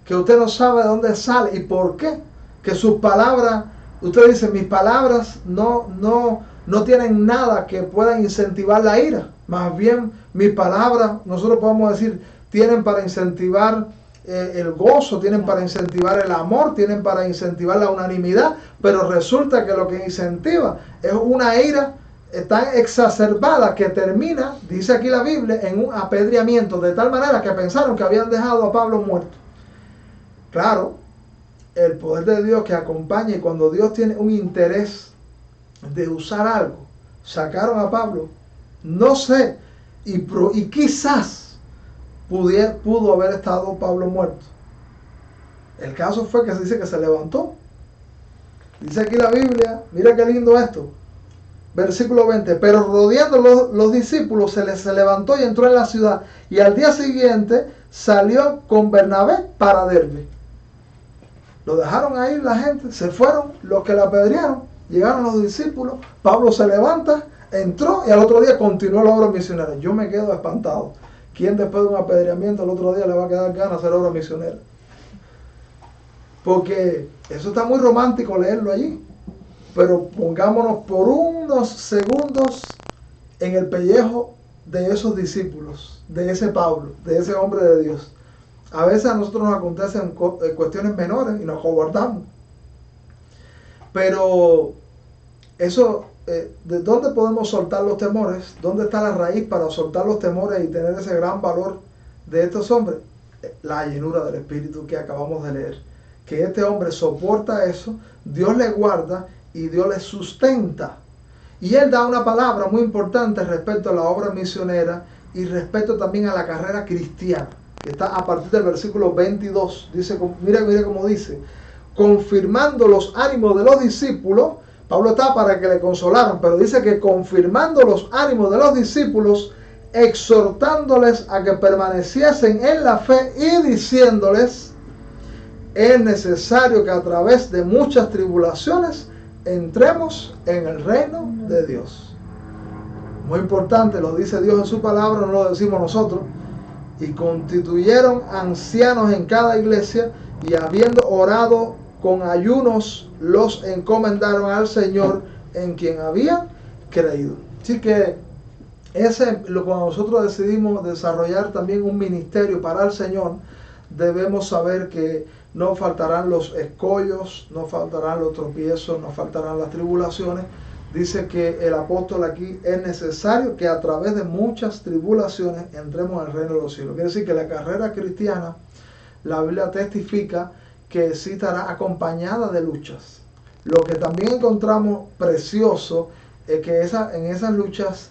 que usted no sabe de dónde sale y por qué. Que sus palabras, usted dice, mis palabras no tienen nada que pueda incentivar la ira. Más bien, mis palabras, nosotros podemos decir, tienen para incentivar el gozo, tienen para incentivar el amor, tienen para incentivar la unanimidad, pero resulta que lo que incentiva es una ira tan exacerbada que termina, dice aquí la Biblia, en un apedreamiento, de tal manera que pensaron que habían dejado a Pablo muerto. Claro, el poder de Dios que acompaña, y cuando Dios tiene un interés de usar algo, sacaron a Pablo, no sé, y quizás pudo haber estado Pablo muerto. El caso fue que se dice que se levantó. Dice aquí la Biblia, mira qué lindo esto, versículo 20, pero rodeando los discípulos se levantó y entró en la ciudad, y al día siguiente salió con Bernabé para Derbe. Lo dejaron ahí la gente, se fueron los que la apedrearon, llegaron los discípulos, Pablo se levanta, entró y al otro día continuó la obra misionera. Yo me quedo espantado. ¿Quién después de un apedreamiento el otro día le va a quedar ganas de hacer obra misionera? Porque eso está muy romántico leerlo allí. Pero pongámonos por unos segundos en el pellejo de esos discípulos, de ese Pablo, de ese hombre de Dios. A veces a nosotros nos acontecen cuestiones menores y nos cobardamos. Pero eso, ¿de dónde podemos soltar los temores? ¿Dónde está la raíz para soltar los temores y tener ese gran valor de estos hombres? La llenura del Espíritu que acabamos de leer. Que este hombre soporta eso, Dios le guarda y Dios le sustenta. Y él da una palabra muy importante respecto a la obra misionera y respecto también a la carrera cristiana, que está a partir del versículo 22. Dice, mire cómo dice, confirmando los ánimos de los discípulos. Pablo está para que le consolaran, pero dice que confirmando los ánimos de los discípulos, exhortándoles a que permaneciesen en la fe y diciéndoles, es necesario que a través de muchas tribulaciones entremos en el reino de Dios. Muy importante, lo dice Dios en su palabra, no lo decimos nosotros. Y constituyeron ancianos en cada iglesia, y habiendo orado con ayunos, los encomendaron al Señor en quien habían creído. Así que cuando nosotros decidimos desarrollar también un ministerio para el Señor, debemos saber que no faltarán los escollos, no faltarán los tropiezos, no faltarán las tribulaciones. Dice que el apóstol aquí, es necesario que a través de muchas tribulaciones entremos al reino de los cielos. Quiere decir que la carrera cristiana la Biblia testifica que sí estará acompañada de luchas. Lo que también encontramos precioso es que en esas luchas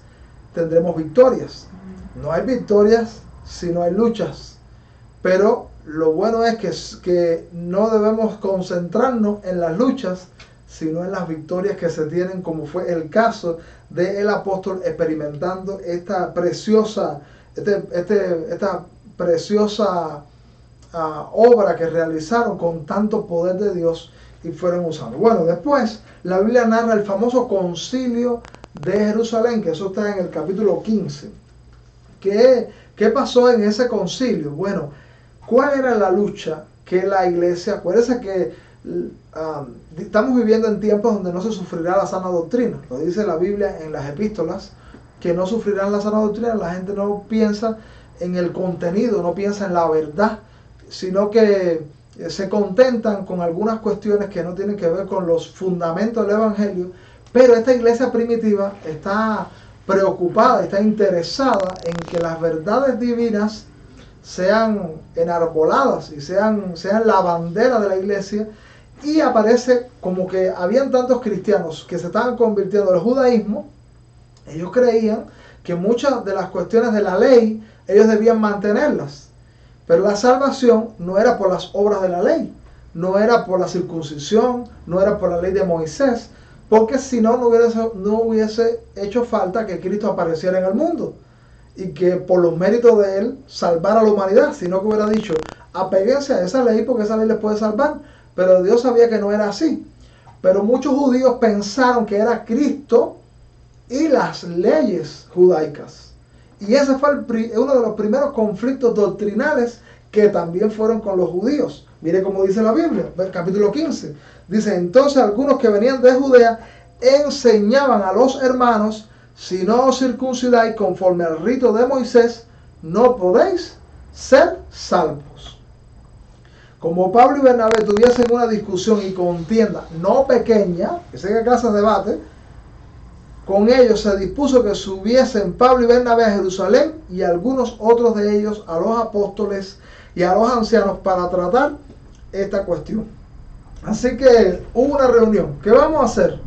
tendremos victorias. No hay victorias si no hay luchas. Pero lo bueno es que no debemos concentrarnos en las luchas, sino en las victorias que se tienen, como fue el caso del apóstol experimentando esta preciosa obra que realizaron con tanto poder de Dios y fueron usados. Bueno, después la Biblia narra el famoso concilio de Jerusalén, que eso está en el capítulo 15. ¿Qué pasó en ese concilio? Bueno, ¿cuál era la lucha que la iglesia? Acuérdense que estamos viviendo en tiempos donde no se sufrirá la sana doctrina. Lo dice la Biblia en las epístolas, que no sufrirán la sana doctrina. La gente no piensa en el contenido, no piensa en la verdad, sino que se contentan con algunas cuestiones que no tienen que ver con los fundamentos del Evangelio. Pero esta iglesia primitiva está preocupada, está interesada en que las verdades divinas sean enarboladas y sean la bandera de la iglesia. Y aparece como que habían tantos cristianos que se estaban convirtiendo al judaísmo. Ellos creían que muchas de las cuestiones de la ley ellos debían mantenerlas, pero la salvación no era por las obras de la ley, no era por la circuncisión, no era por la ley de Moisés, porque si no, no hubiese hecho falta que Cristo apareciera en el mundo y que por los méritos de él salvara a la humanidad, sino que hubiera dicho, apéguense a esa ley porque esa ley les puede salvar. Pero Dios sabía que no era así. Pero muchos judíos pensaron que era Cristo y las leyes judaicas. Y ese fue uno de los primeros conflictos doctrinales que también fueron con los judíos. Mire cómo dice la Biblia, capítulo 15. Dice, entonces algunos que venían de Judea enseñaban a los hermanos, si no os circuncidáis conforme al rito de Moisés, no podéis ser salvos. Como Pablo y Bernabé tuviesen una discusión y contienda no pequeña, que sé que casa de debate, con ellos se dispuso que subiesen Pablo y Bernabé a Jerusalén y algunos otros de ellos a los apóstoles y a los ancianos para tratar esta cuestión. Así que hubo una reunión. ¿Qué vamos a hacer?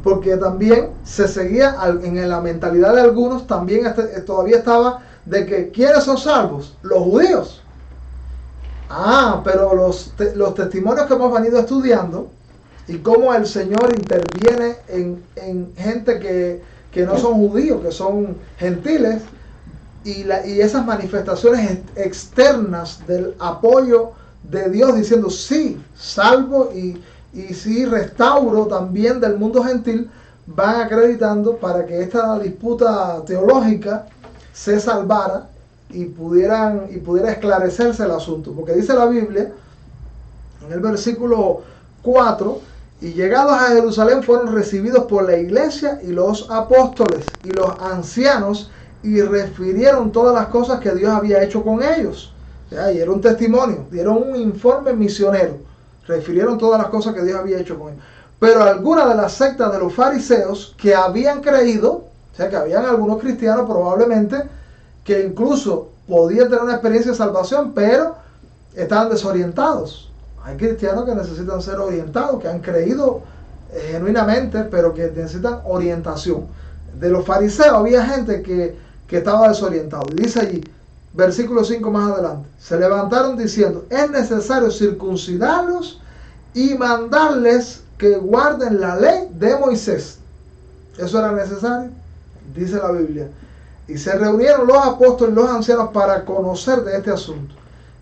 Porque también se seguía en la mentalidad de algunos, también todavía estaba de que ¿quiénes son salvos? Los judíos. Pero los testimonios que hemos venido estudiando y cómo el Señor interviene en gente que no son judíos, que son gentiles, y esas manifestaciones externas del apoyo de Dios diciendo sí, salvo y sí, restauro también del mundo gentil, van acreditando para que esta disputa teológica se salvara y pudiera esclarecerse el asunto. Porque dice la Biblia en el versículo 4, y llegados a Jerusalén fueron recibidos por la iglesia y los apóstoles y los ancianos y refirieron todas las cosas que Dios había hecho con ellos. Y era un testimonio, dieron un informe misionero, refirieron todas las cosas que Dios había hecho con ellos. Pero algunas de las sectas de los fariseos que habían creído, o sea que habían algunos cristianos probablemente que incluso podían tener una experiencia de salvación, pero estaban desorientados. Hay cristianos que necesitan ser orientados, que han creído genuinamente, pero que necesitan orientación. De los fariseos había gente que estaba desorientado. Y dice allí, versículo 5 más adelante, se levantaron diciendo, es necesario circuncidarlos y mandarles que guarden la ley de Moisés. ¿Eso era necesario? Dice la Biblia. Y se reunieron los apóstoles y los ancianos para conocer de este asunto.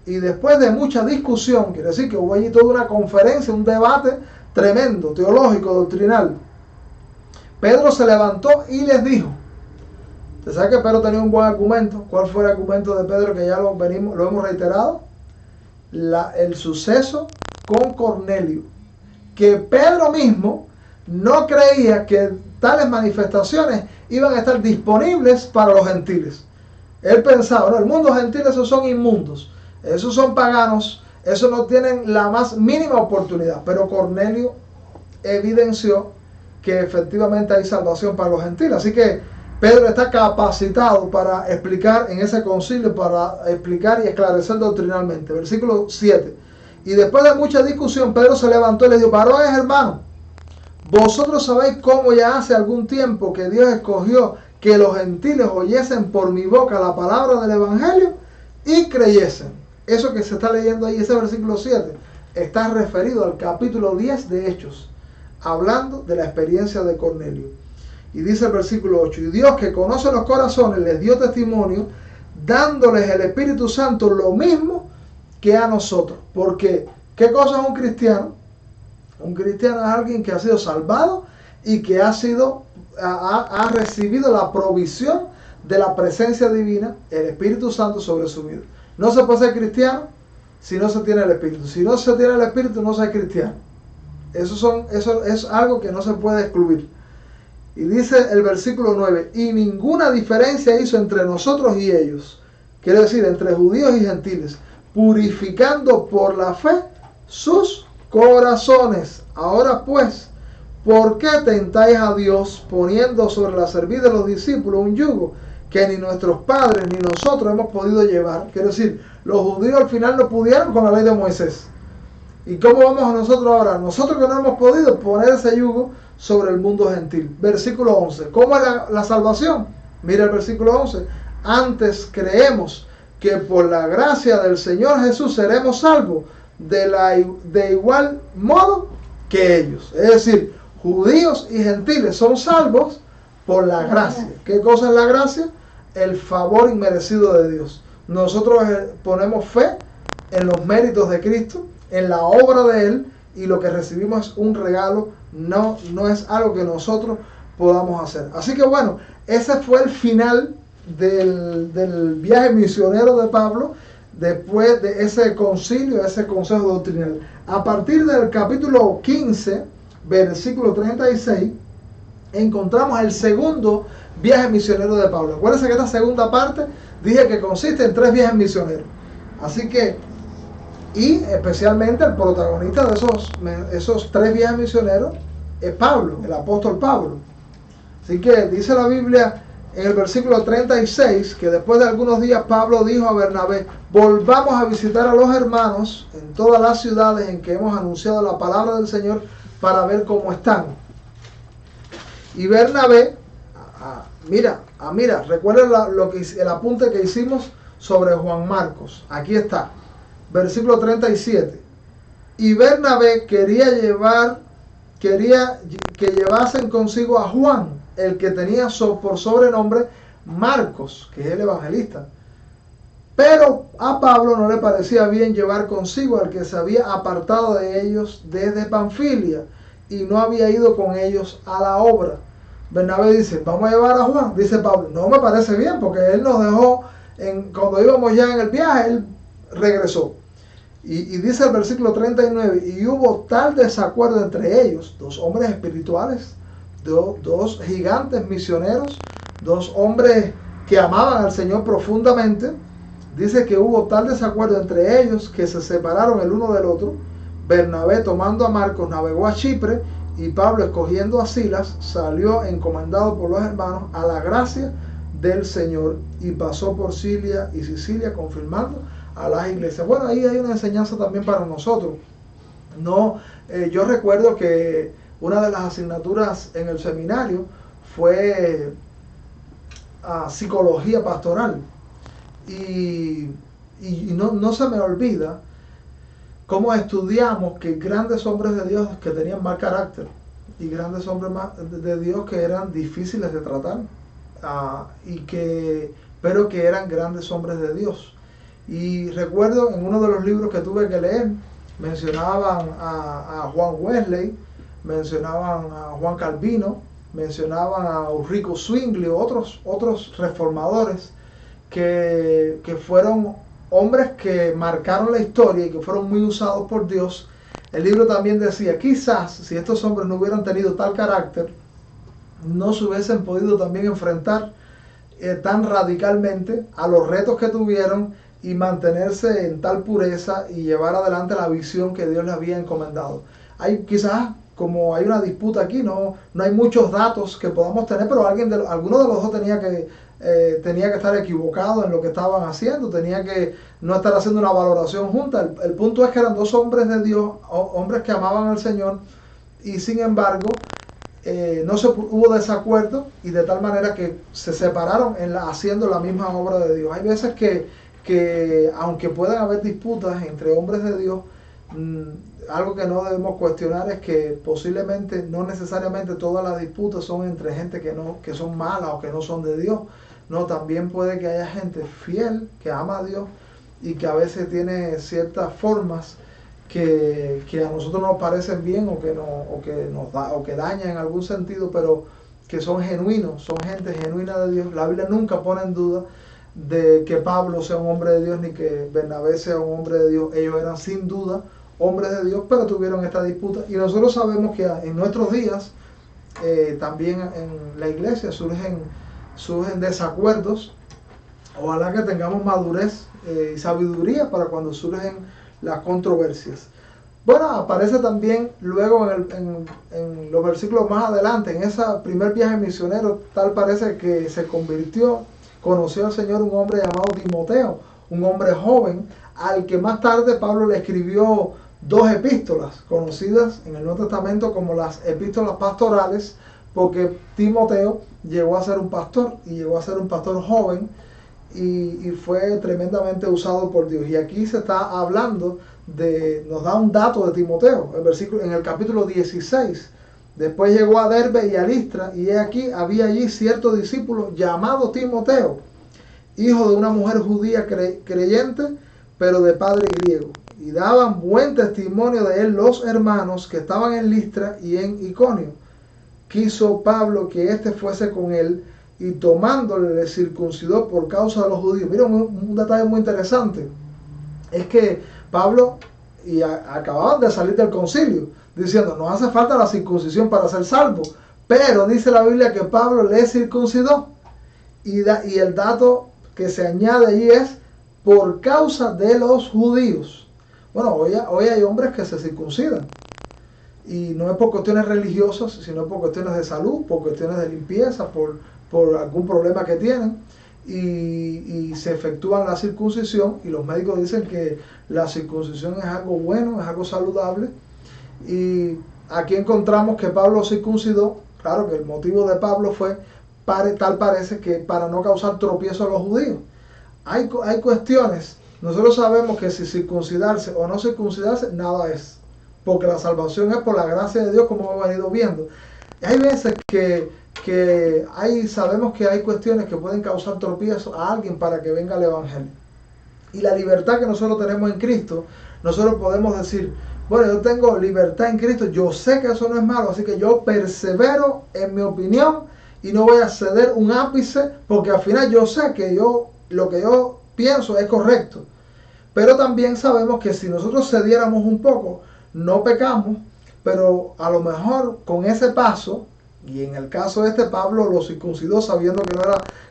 Y después de mucha discusión, quiere decir que hubo allí toda una conferencia, un debate tremendo, teológico, doctrinal, Pedro se levantó y les dijo, ¿usted sabe que Pedro tenía un buen argumento? ¿Cuál fue el argumento de Pedro que ya lo hemos reiterado? El suceso con Cornelio. Que Pedro mismo no creía que tales manifestaciones iban a estar disponibles para los gentiles. Él pensaba, no, el mundo gentil, esos son inmundos, esos son paganos, esos no tienen la más mínima oportunidad. Pero Cornelio evidenció que efectivamente hay salvación para los gentiles. Así que Pedro está capacitado para explicar en ese concilio, para explicar y esclarecer doctrinalmente. Versículo 7. Y después de mucha discusión, Pedro se levantó y le dijo: varones hermanos, vosotros sabéis cómo ya hace algún tiempo que Dios escogió que los gentiles oyesen por mi boca la palabra del evangelio y creyesen. Eso que se está leyendo ahí, ese versículo 7, está referido al capítulo 10 de Hechos, hablando de la experiencia de Cornelio. Y dice el versículo 8, y Dios, que conoce los corazones, les dio testimonio, dándoles el Espíritu Santo lo mismo que a nosotros. Porque, ¿qué cosa es un cristiano? Un cristiano es alguien que ha sido salvado y que ha recibido la provisión de la presencia divina, el Espíritu Santo sobre su vida. No se puede ser cristiano si no se tiene el Espíritu. Si no se tiene el Espíritu, no se es cristiano. Eso es algo que no se puede excluir. Y dice el versículo 9, y ninguna diferencia hizo entre nosotros y ellos. Quiere decir, entre judíos y gentiles, purificando por la fe sus corazones. Ahora pues, ¿por qué tentáis a Dios poniendo sobre la cerviz de los discípulos un yugo que ni nuestros padres ni nosotros hemos podido llevar? Quiero decir, los judíos al final no pudieron con la ley de Moisés. ¿Y cómo vamos a nosotros ahora? Nosotros que no hemos podido poner ese yugo sobre el mundo gentil. Versículo 11. ¿Cómo es la salvación? Mira el versículo 11. Antes creemos que por la gracia del Señor Jesús seremos salvos de igual modo que ellos. Es decir, judíos y gentiles son salvos por la gracia. ¿Qué cosa es la gracia? El favor inmerecido de Dios. Nosotros ponemos fe en los méritos de Cristo, en la obra de Él, y lo que recibimos es un regalo, no es algo que nosotros podamos hacer. Así que bueno, ese fue el final del viaje misionero de Pablo, después de ese concilio, ese consejo doctrinal. A partir del capítulo 15, versículo 36, encontramos el segundo viaje misionero de Pablo. Acuérdense que esta segunda parte dije que consiste en 3 viajes misioneros. Así que, y especialmente el protagonista de esos 3 viajes misioneros es Pablo, el apóstol Pablo. Así que dice la Biblia en el versículo 36 que después de algunos días Pablo dijo a Bernabé: volvamos a visitar a los hermanos en todas las ciudades en que hemos anunciado la palabra del Señor para ver cómo están. Y Bernabé, recuerda el apunte que hicimos sobre Juan Marcos. Aquí está, versículo 37. Y Bernabé quería que llevasen consigo a Juan, el que tenía por sobrenombre Marcos, que es el evangelista. Pero a Pablo no le parecía bien llevar consigo al que se había apartado de ellos desde Panfilia y no había ido con ellos a la obra. Bernabé dice: vamos a llevar a Juan. Dice Pablo: no me parece bien, porque él nos dejó cuando íbamos ya en el viaje, él regresó. Y dice el versículo 39, y hubo tal desacuerdo entre ellos, 2 hombres espirituales, 2 gigantes misioneros, 2 hombres que amaban al Señor profundamente. Dice que hubo tal desacuerdo entre ellos que se separaron el uno del otro. Bernabé, tomando a Marcos, navegó a Chipre, y Pablo, escogiendo a Silas, salió encomendado por los hermanos a la gracia del Señor, y pasó por Siria y Sicilia, confirmando a las iglesias. Bueno, ahí hay una enseñanza también para nosotros. Yo recuerdo que una de las asignaturas en el seminario fue psicología pastoral, y no se me olvida cómo estudiamos que grandes hombres de Dios que tenían mal carácter y grandes hombres de Dios que eran difíciles de tratar, pero que eran grandes hombres de Dios. Y recuerdo en uno de los libros que tuve que leer, mencionaban a Juan Wesley, mencionaban a Juan Calvino, mencionaban a Ulrico Zwingli, otros reformadores que fueron hombres que marcaron la historia y que fueron muy usados por Dios. El libro también decía: quizás si estos hombres no hubieran tenido tal carácter, no se hubiesen podido también enfrentar tan radicalmente a los retos que tuvieron y mantenerse en tal pureza y llevar adelante la visión que Dios les había encomendado. Quizás como hay una disputa aquí, no hay muchos datos que podamos tener, pero alguno de los dos tenía que estar equivocado en lo que estaban haciendo, tenía que no estar haciendo una valoración junta. El punto es que eran dos hombres de Dios, hombres que amaban al Señor, y sin embargo hubo desacuerdo, y de tal manera que se separaron haciendo la misma obra de Dios. Hay veces que aunque puedan haber disputas entre hombres de Dios, algo que no debemos cuestionar es que posiblemente, no necesariamente todas las disputas son entre gente que son malas o que no son de Dios. No, también puede que haya gente fiel, que ama a Dios y que a veces tiene ciertas formas que a nosotros nos parecen bien o que dañan en algún sentido, pero que son genuinos, son gente genuina de Dios. La Biblia nunca pone en duda de que Pablo sea un hombre de Dios ni que Bernabé sea un hombre de Dios. Ellos eran sin duda hombres de Dios, pero tuvieron esta disputa, y nosotros sabemos que en nuestros días también en la iglesia surgen desacuerdos. Ojalá que tengamos madurez y sabiduría para cuando surgen las controversias. Bueno, aparece también luego en los versículos más adelante, en ese primer viaje misionero, tal parece que conoció al Señor un hombre llamado Timoteo, un hombre joven, al que más tarde Pablo le escribió 2 epístolas, conocidas en el Nuevo Testamento como las epístolas pastorales, porque Timoteo llegó a ser un pastor, y llegó a ser un pastor joven, y fue tremendamente usado por Dios. Y aquí se está hablando nos da un dato de Timoteo, en el capítulo 16. Después llegó a Derbe y a Listra, y había allí cierto discípulo llamado Timoteo, hijo de una mujer judía creyente, pero de padre griego. Y daban buen testimonio de él los hermanos que estaban en Listra y en Iconio. Quiso Pablo que éste fuese con él, y tomándole le circuncidó por causa de los judíos. Miren, un detalle muy interesante. Es que Pablo acababan de salir del concilio, diciendo, no hace falta la circuncisión para ser salvo. Pero dice la Biblia que Pablo le circuncidó. Y el dato que se añade allí es, por causa de los judíos. Bueno, hoy hay hombres que se circuncidan. Y no es por cuestiones religiosas, sino por cuestiones de salud, por cuestiones de limpieza, por algún problema que tienen. Y se efectúan la circuncisión, y los médicos dicen que la circuncisión es algo bueno, es algo saludable. Y aquí encontramos que Pablo circuncidó. Claro que el motivo de Pablo fue, tal parece, que para no causar tropiezo a los judíos. Hay cuestiones. Nosotros sabemos que si circuncidarse o no circuncidarse, nada es, porque la salvación es por la gracia de Dios, como hemos venido viendo. Hay veces que sabemos que hay cuestiones que pueden causar tropiezo a alguien para que venga el Evangelio. Y la libertad que nosotros tenemos en Cristo, nosotros podemos decir, bueno, yo tengo libertad en Cristo, yo sé que eso no es malo, así que yo persevero en mi opinión y no voy a ceder un ápice, porque al final yo sé que lo que yo pienso es correcto. Pero también sabemos que si nosotros cediéramos un poco, no pecamos, pero a lo mejor con ese paso, y en el caso de Pablo lo circuncidó sabiendo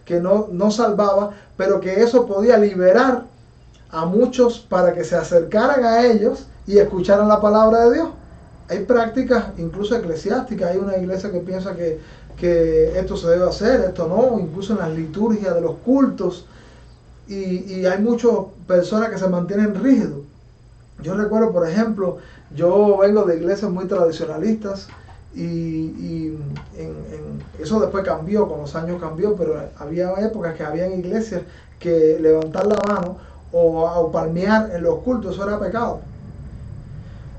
que no salvaba, pero que eso podía liberar a muchos para que se acercaran a ellos y escucharan la palabra de Dios. Hay prácticas incluso eclesiásticas. Hay una iglesia que piensa que esto se debe hacer, esto no, incluso en las liturgias de los cultos, y hay muchas personas que se mantienen rígidos. Yo recuerdo, por ejemplo, yo vengo de iglesias muy tradicionalistas, y eso después cambió, con los años cambió, pero había épocas que habían iglesias que levantar la mano o palmear en los cultos, eso era pecado.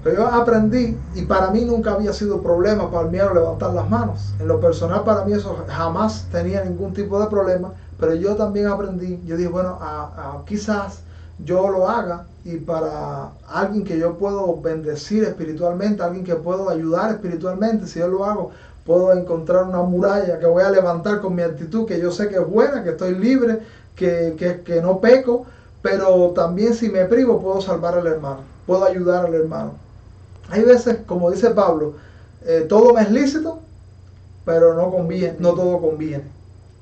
Pero yo aprendí, y para mí nunca había sido problema palmear o levantar las manos. En lo personal, para mí eso jamás tenía ningún tipo de problema, pero yo también aprendí, yo dije, bueno, quizás yo lo haga, y para alguien que yo puedo bendecir espiritualmente, alguien que puedo ayudar espiritualmente, si yo lo hago, puedo encontrar una muralla que voy a levantar con mi actitud, que yo sé que es buena, que estoy libre, que no peco, pero también si me privo puedo salvar al hermano, puedo ayudar al hermano. Hay veces, como dice Pablo, todo me es lícito, pero no todo conviene.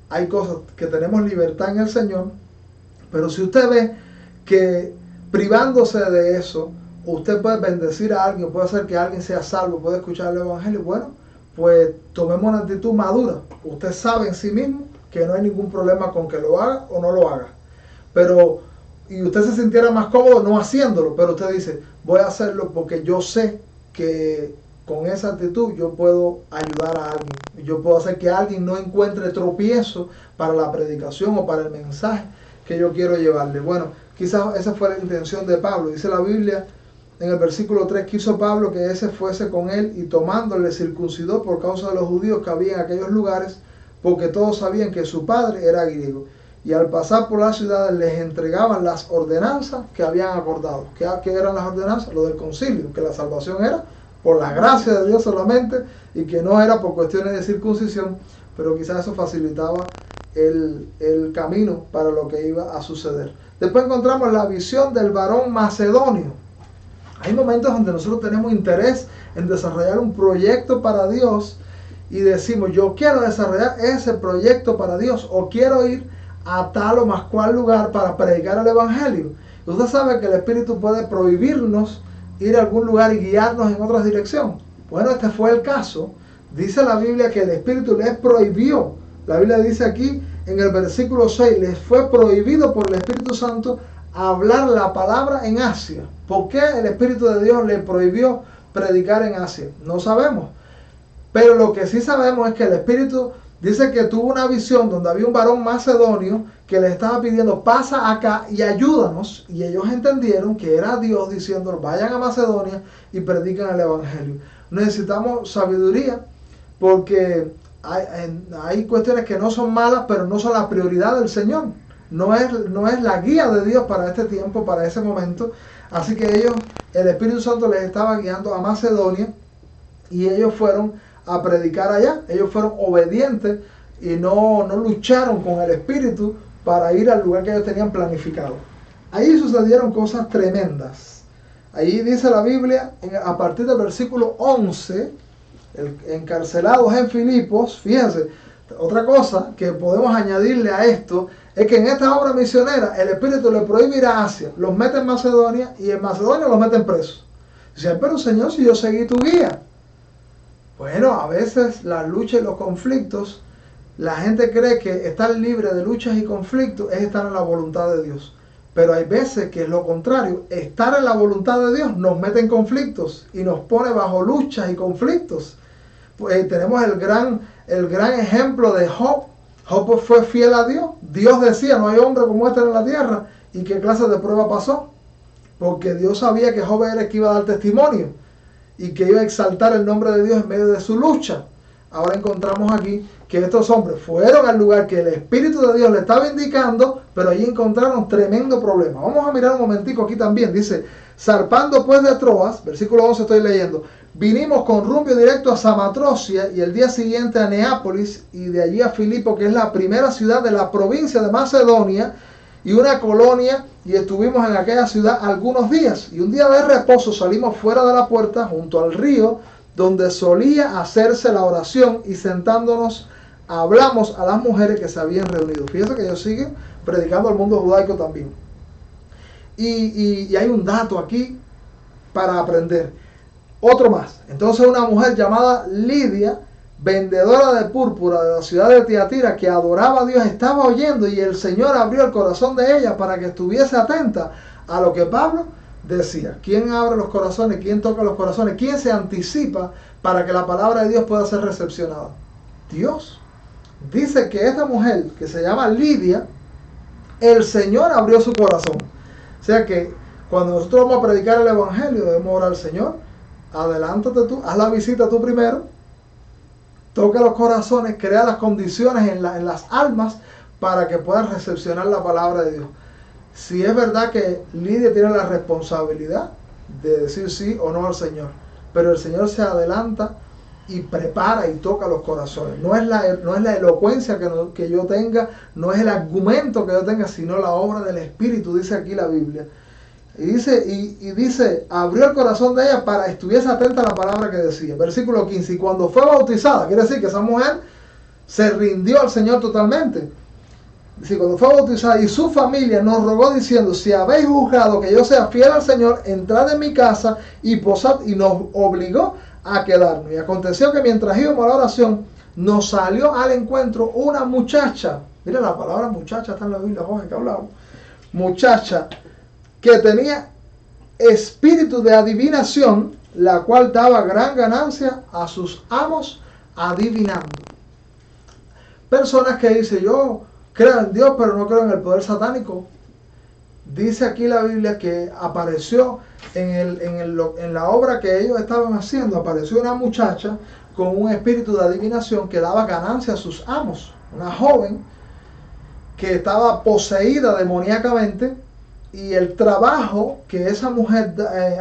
Hay cosas que tenemos libertad en el Señor, pero si usted ve que privándose de eso usted puede bendecir a alguien, puede hacer que alguien sea salvo, puede escuchar el Evangelio, bueno, pues tomemos una actitud madura. Usted sabe en sí mismo que no hay ningún problema con que lo haga o no lo haga. Pero, y usted se sintiera más cómodo no haciéndolo, pero usted dice, voy a hacerlo porque yo sé que con esa actitud yo puedo ayudar a alguien. Yo puedo hacer que alguien no encuentre tropiezo para la predicación o para el mensaje que yo quiero llevarle. Bueno, quizás esa fue la intención de Pablo. Dice la Biblia en el versículo 3, quiso Pablo que ese fuese con él y tomándole circuncidó por causa de los judíos que había en aquellos lugares, porque todos sabían que su padre era griego. Y al pasar por las ciudades les entregaban las ordenanzas que habían acordado. ¿Qué eran las ordenanzas? Lo del concilio, que la salvación era por la gracia de Dios solamente y que no era por cuestiones de circuncisión, pero quizás eso facilitaba el camino para lo que iba a suceder. Después encontramos la visión del varón macedonio. Hay momentos donde nosotros tenemos interés en desarrollar un proyecto para Dios y decimos, yo quiero desarrollar ese proyecto para Dios o quiero ir a tal o más cual lugar para predicar el Evangelio. Y usted sabe que el Espíritu puede prohibirnos ir a algún lugar y guiarnos en otra dirección. Bueno, este fue el caso. Dice la Biblia que el Espíritu les prohibió. La Biblia dice aquí en el versículo 6, les fue prohibido por el Espíritu Santo hablar la palabra en Asia. ¿Por qué el Espíritu de Dios le prohibió predicar en Asia? No sabemos. Pero lo que sí sabemos es que el Espíritu dice que tuvo una visión donde había un varón macedonio que le estaba pidiendo, pasa acá y ayúdanos. Y ellos entendieron que era Dios diciendo, vayan a Macedonia y predican el Evangelio. Necesitamos sabiduría porque hay cuestiones que no son malas, pero no son la prioridad del Señor. No es la guía de Dios para este tiempo, para ese momento. Así que el Espíritu Santo les estaba guiando a Macedonia y ellos fueron a predicar allá. Ellos fueron obedientes y no lucharon con el Espíritu para ir al lugar que ellos tenían planificado. Ahí sucedieron cosas tremendas. Ahí dice la Biblia, a partir del versículo 11, encarcelados en Filipos, fíjense, otra cosa que podemos añadirle a esto, es que en esta obra misionera el Espíritu le prohíbe ir a Asia, los mete en Macedonia y en Macedonia los meten presos. Dice, pero Señor, si yo seguí tu guía. Bueno, a veces las luchas y los conflictos, la gente cree que estar libre de luchas y conflictos es estar en la voluntad de Dios. Pero hay veces que es lo contrario, estar en la voluntad de Dios nos mete en conflictos y nos pone bajo luchas y conflictos. Pues, tenemos el gran ejemplo de Job. Job fue fiel a Dios. Dios decía, no hay hombre como este en la tierra. ¿Y qué clase de prueba pasó? Porque Dios sabía que Job era el que iba a dar testimonio y que iba a exaltar el nombre de Dios en medio de su lucha. Ahora encontramos aquí que estos hombres fueron al lugar que el Espíritu de Dios le estaba indicando, pero allí encontraron tremendo problema. Vamos a mirar un momentico aquí también. Dice, zarpando pues de Troas, versículo 11 estoy leyendo, vinimos con rumbo directo a Samatrocia y el día siguiente a Neápolis y de allí a Filipo, que es la primera ciudad de la provincia de Macedonia y una colonia, y estuvimos en aquella ciudad algunos días. Y un día de reposo salimos fuera de la puerta junto al río donde solía hacerse la oración y sentándonos hablamos a las mujeres que se habían reunido. Fíjense que ellos siguen predicando al mundo judaico también. Y hay un dato aquí para aprender. Otro más. Entonces una mujer llamada Lidia, vendedora de púrpura de la ciudad de Tiatira, que adoraba a Dios, estaba oyendo y el Señor abrió el corazón de ella para que estuviese atenta a lo que Pablo decía. ¿Quién abre los corazones? ¿Quién toca los corazones? ¿Quién se anticipa para que la palabra de Dios pueda ser recepcionada? Dios. Dice que esta mujer, que se llama Lidia, el Señor abrió su corazón. O sea que cuando nosotros vamos a predicar el Evangelio, debemos orar al Señor. Adelántate tú, haz la visita tú primero, toca los corazones, crea las condiciones en las almas para que puedan recepcionar la palabra de Dios. Si es verdad que Lidia tiene la responsabilidad de decir sí o no al Señor, pero el Señor se adelanta y prepara y toca los corazones. No es la elocuencia que yo tenga, no es el argumento que yo tenga, sino la obra del Espíritu, dice aquí la Biblia. Y dice, abrió el corazón de ella para que estuviese atenta a la palabra que decía. Versículo 15, y cuando fue bautizada, quiere decir que esa mujer se rindió al Señor totalmente. dice, cuando fue bautizada, y su familia nos rogó diciendo, si habéis juzgado que yo sea fiel al Señor, entrad en mi casa y posad, y nos obligó a quedarnos. Y aconteció que mientras íbamos a la oración, nos salió al encuentro una muchacha. Mira, la palabra muchacha está en la Biblia, Jorge, que hablamos. Muchacha que tenía espíritu de adivinación, la cual daba gran ganancia a sus amos adivinando. Personas que dicen, yo creo en Dios, pero no creo en el poder satánico. Dice aquí la Biblia que apareció en la obra que ellos estaban haciendo, apareció una muchacha con un espíritu de adivinación que daba ganancia a sus amos. Una joven que estaba poseída demoníacamente, y el trabajo que esa mujer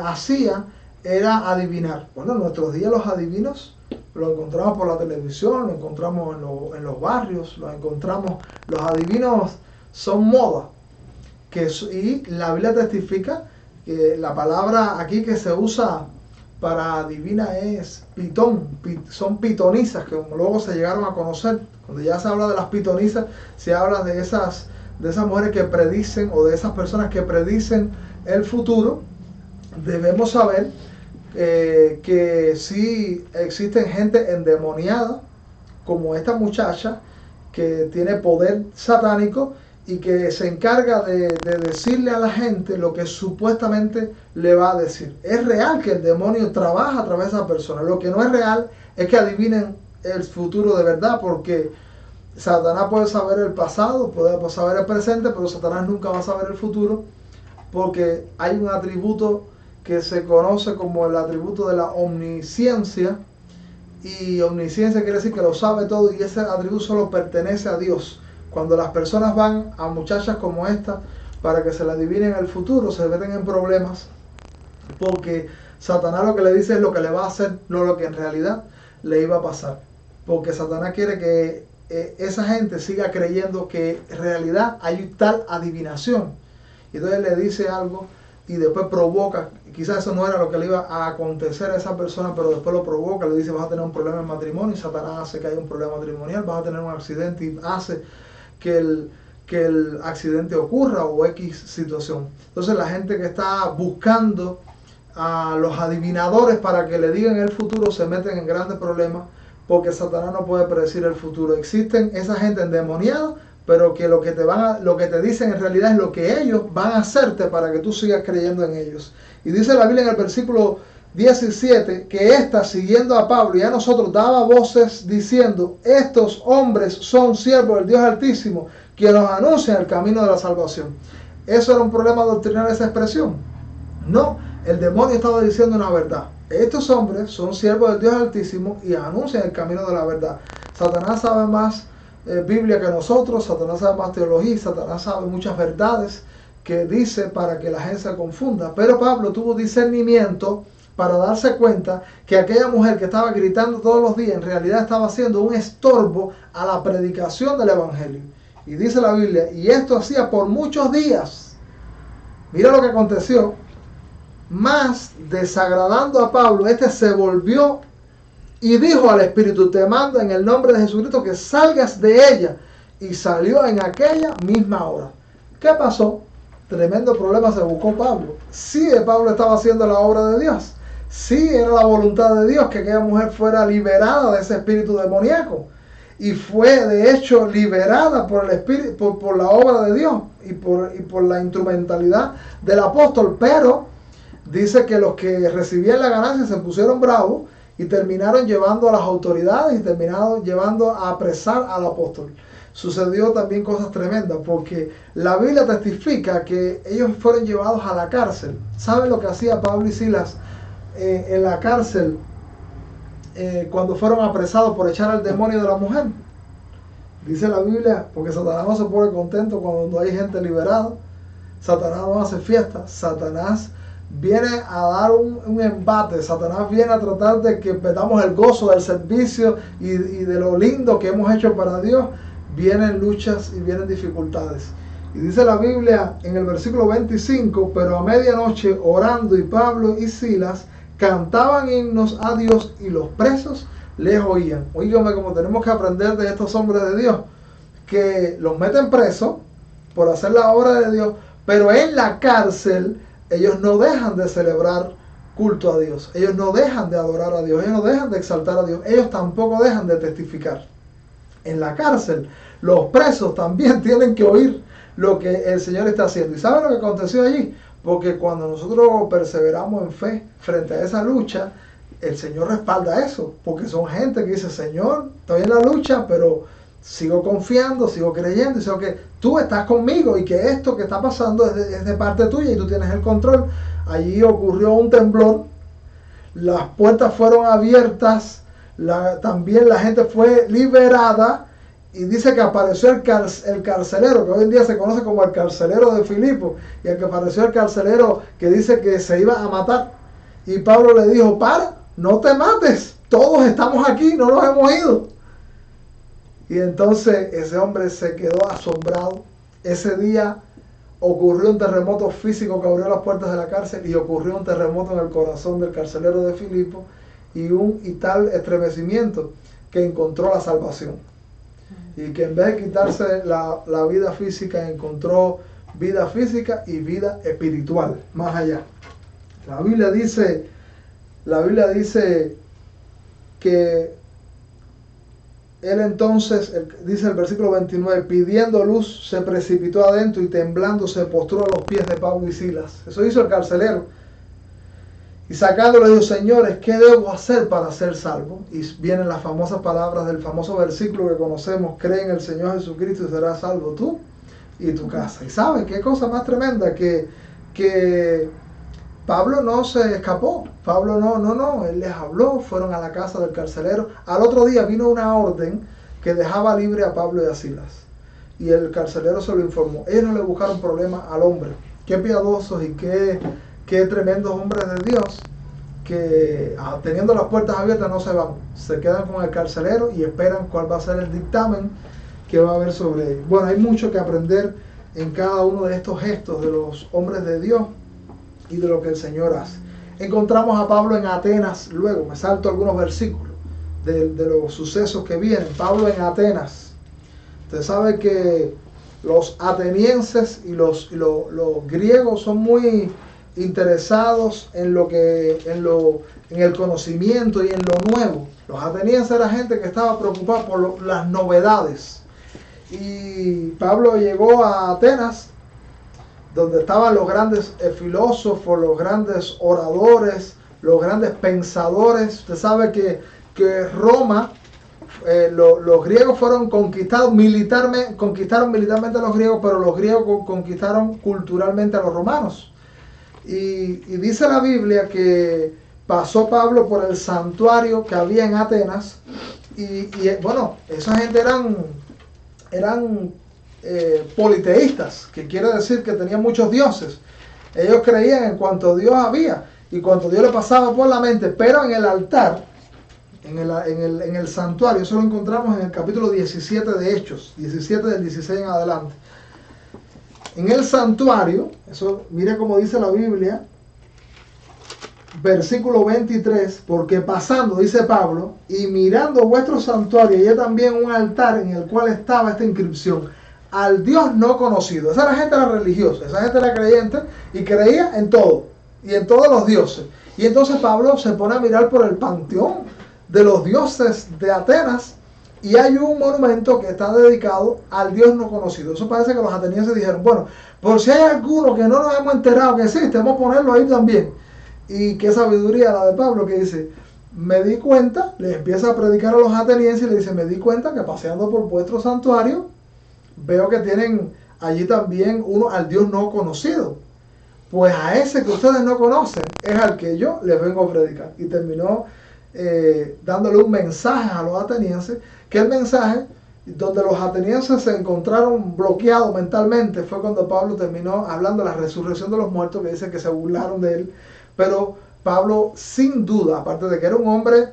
hacía era adivinar. Bueno, en nuestros días los adivinos los encontramos por la televisión, los encontramos en los barrios, los encontramos. Los adivinos son moda. Y la Biblia testifica que la palabra aquí que se usa para adivina es pitón. Son pitonisas, que luego se llegaron a conocer. Cuando ya se habla de las pitonisas, se habla de esas mujeres que predicen, o de esas personas que predicen el futuro. Debemos saber que sí existen gente endemoniada, como esta muchacha, que tiene poder satánico y que se encarga de decirle a la gente lo que supuestamente le va a decir. Es real que el demonio trabaja a través de esa persona. Lo que no es real es que adivinen el futuro de verdad, porque Satanás puede saber el pasado, puede saber el presente, pero Satanás nunca va a saber el futuro, porque hay un atributo que se conoce como el atributo de la omnisciencia, y omnisciencia quiere decir que lo sabe todo, y ese atributo solo pertenece a Dios. Cuando las personas van a muchachas como esta para que se le adivinen el futuro, se meten en problemas, porque Satanás lo que le dice es lo que le va a hacer, no lo que en realidad le iba a pasar, porque Satanás quiere que esa gente siga creyendo que en realidad hay tal adivinación, y entonces le dice algo y después provoca. Quizás eso no era lo que le iba a acontecer a esa persona, pero después lo provoca, le dice vas a tener un problema en matrimonio, y Satanás hace que haya un problema matrimonial, vas a tener un accidente, y hace que el accidente ocurra, o X situación. Entonces la gente que está buscando a los adivinadores para que le digan el futuro se meten en grandes problemas, porque Satanás no puede predecir el futuro. Existen esa gente endemoniada, pero que lo que te dicen en realidad es lo que ellos van a hacerte para que tú sigas creyendo en ellos. Y dice la Biblia en el versículo 17 que ésta, siguiendo a Pablo y a nosotros, daba voces diciendo: estos hombres son siervos del Dios Altísimo, que nos anuncian el camino de la salvación. ¿Eso era un problema doctrinal, esa expresión? No, el demonio estaba diciendo una verdad. Estos hombres son siervos del Dios Altísimo y anuncian el camino de la verdad. Satanás sabe más Biblia que nosotros, Satanás sabe más teología, Satanás sabe muchas verdades que dice para que la gente se confunda. Pero Pablo tuvo discernimiento para darse cuenta que aquella mujer que estaba gritando todos los días en realidad estaba haciendo un estorbo a la predicación del Evangelio. Y dice la Biblia, y esto hacía por muchos días. Mira lo que aconteció. Más desagradando a Pablo, este se volvió y dijo al espíritu: te mando en el nombre de Jesucristo que salgas de ella. Y salió en aquella misma hora. ¿Qué pasó? Tremendo problema se buscó Pablo. Sí, Pablo estaba haciendo la obra de Dios. Sí, era la voluntad de Dios que aquella mujer fuera liberada de ese espíritu demoníaco. Y fue de hecho liberada por el espíritu, por la obra de Dios y por la instrumentalidad del apóstol. Pero dice que los que recibían la ganancia se pusieron bravos y terminaron llevando a las autoridades y terminaron llevando a apresar al apóstol. Sucedió también cosas tremendas, porque la Biblia testifica que ellos fueron llevados a la cárcel. ¿Saben lo que hacía Pablo y Silas en la cárcel cuando fueron apresados por echar al demonio de la mujer? Dice la Biblia, porque Satanás no se pone contento cuando hay gente liberada. Satanás no hace fiesta. Satanás viene a dar un embate. Satanás viene a tratar de que perdamos el gozo del servicio y de lo lindo que hemos hecho para Dios. Vienen luchas y vienen dificultades. Y dice la Biblia en el versículo 25, pero a medianoche orando, y Pablo y Silas cantaban himnos a Dios, y los presos les oían. Oígame, como tenemos que aprender de estos hombres de Dios, que los meten presos por hacer la obra de Dios, pero en la cárcel ellos no dejan de celebrar culto a Dios, ellos no dejan de adorar a Dios, ellos no dejan de exaltar a Dios, ellos tampoco dejan de testificar. En la cárcel, los presos también tienen que oír lo que el Señor está haciendo. ¿Y saben lo que aconteció allí? Porque cuando nosotros perseveramos en fe frente a esa lucha, el Señor respalda eso, porque son gente que dice, Señor, estoy en la lucha, pero sigo confiando, sigo creyendo, y sé que tú estás conmigo y que esto que está pasando es de parte tuya y tú tienes el control. Allí ocurrió un temblor, las puertas fueron abiertas, también la gente fue liberada, y dice que apareció el carcelero, que hoy en día se conoce como el carcelero de Filipo, y el que apareció el carcelero que dice que se iba a matar. Y Pablo le dijo, para, no te mates, todos estamos aquí, no nos hemos ido. Y entonces ese hombre se quedó asombrado. Ese día ocurrió un terremoto físico que abrió las puertas de la cárcel, y ocurrió un terremoto en el corazón del carcelero de Filipo, y tal estremecimiento que encontró la salvación. Y que en vez de quitarse la vida física, encontró vida física y vida espiritual, más allá. La Biblia dice que él entonces, dice el versículo 29, pidiendo luz, se precipitó adentro y temblando se postró a los pies de Pablo y Silas. Eso hizo el carcelero. Y sacándolo dijo, señores, ¿qué debo hacer para ser salvo? Y vienen las famosas palabras del famoso versículo que conocemos, cree en el Señor Jesucristo y serás salvo tú y tu casa. Y ¿saben qué cosa más tremenda? Que Pablo no se escapó. Pablo no, él les habló, fueron a la casa del carcelero. Al otro día vino una orden que dejaba libre a Pablo y a Silas. Y el carcelero se lo informó. Ellos no le buscaron problema al hombre. Qué piadosos y qué tremendos hombres de Dios, que teniendo las puertas abiertas no se van, se quedan con el carcelero y esperan cuál va a ser el dictamen que va a haber sobre ellos. Bueno, hay mucho que aprender en cada uno de estos gestos de los hombres de Dios y de lo que el Señor hace. Encontramos a Pablo en Atenas, luego me salto algunos versículos de los sucesos que vienen. Pablo en Atenas. Usted sabe que los atenienses y los griegos son muy interesados en el conocimiento y en lo nuevo. Los atenienses eran gente que estaba preocupada por las novedades. Y Pablo llegó a Atenas, donde estaban los grandes filósofos, los grandes oradores, los grandes pensadores. Usted sabe que Roma, los griegos fueron conquistaron militarmente a los griegos, pero los griegos conquistaron culturalmente a los romanos. Y dice la Biblia que pasó Pablo por el santuario que había en Atenas, y bueno, esa gente eran politeístas, que quiere decir que tenían muchos dioses. Ellos creían en cuanto Dios había y cuanto Dios le pasaba por la mente, pero en el altar, en el santuario, eso lo encontramos en el capítulo 17 de Hechos, 17 del 16 en adelante. En el santuario, eso, mire cómo dice la Biblia, versículo 23, porque pasando, dice Pablo, y mirando vuestro santuario, y también un altar en el cual estaba esta inscripción, al Dios no conocido. Esa gente era religiosa, esa gente era creyente y creía en todo, y en todos los dioses. Y entonces Pablo se pone a mirar por el panteón de los dioses de Atenas, y hay un monumento que está dedicado al Dios no conocido. Eso parece que los atenienses dijeron, bueno, por si hay alguno que no nos hemos enterado que existe, vamos a ponerlo ahí también. Y qué sabiduría la de Pablo, que dice, me di cuenta, le empieza a predicar a los atenienses y le dice, me di cuenta que paseando por vuestro santuario, veo que tienen allí también uno al Dios no conocido. Pues a ese que ustedes no conocen es al que yo les vengo a predicar. Y terminó dándole un mensaje a los atenienses, que el mensaje donde los atenienses se encontraron bloqueados mentalmente fue cuando Pablo terminó hablando de la resurrección de los muertos, que dice que se burlaron de él. Pero Pablo, sin duda, aparte de que era un hombre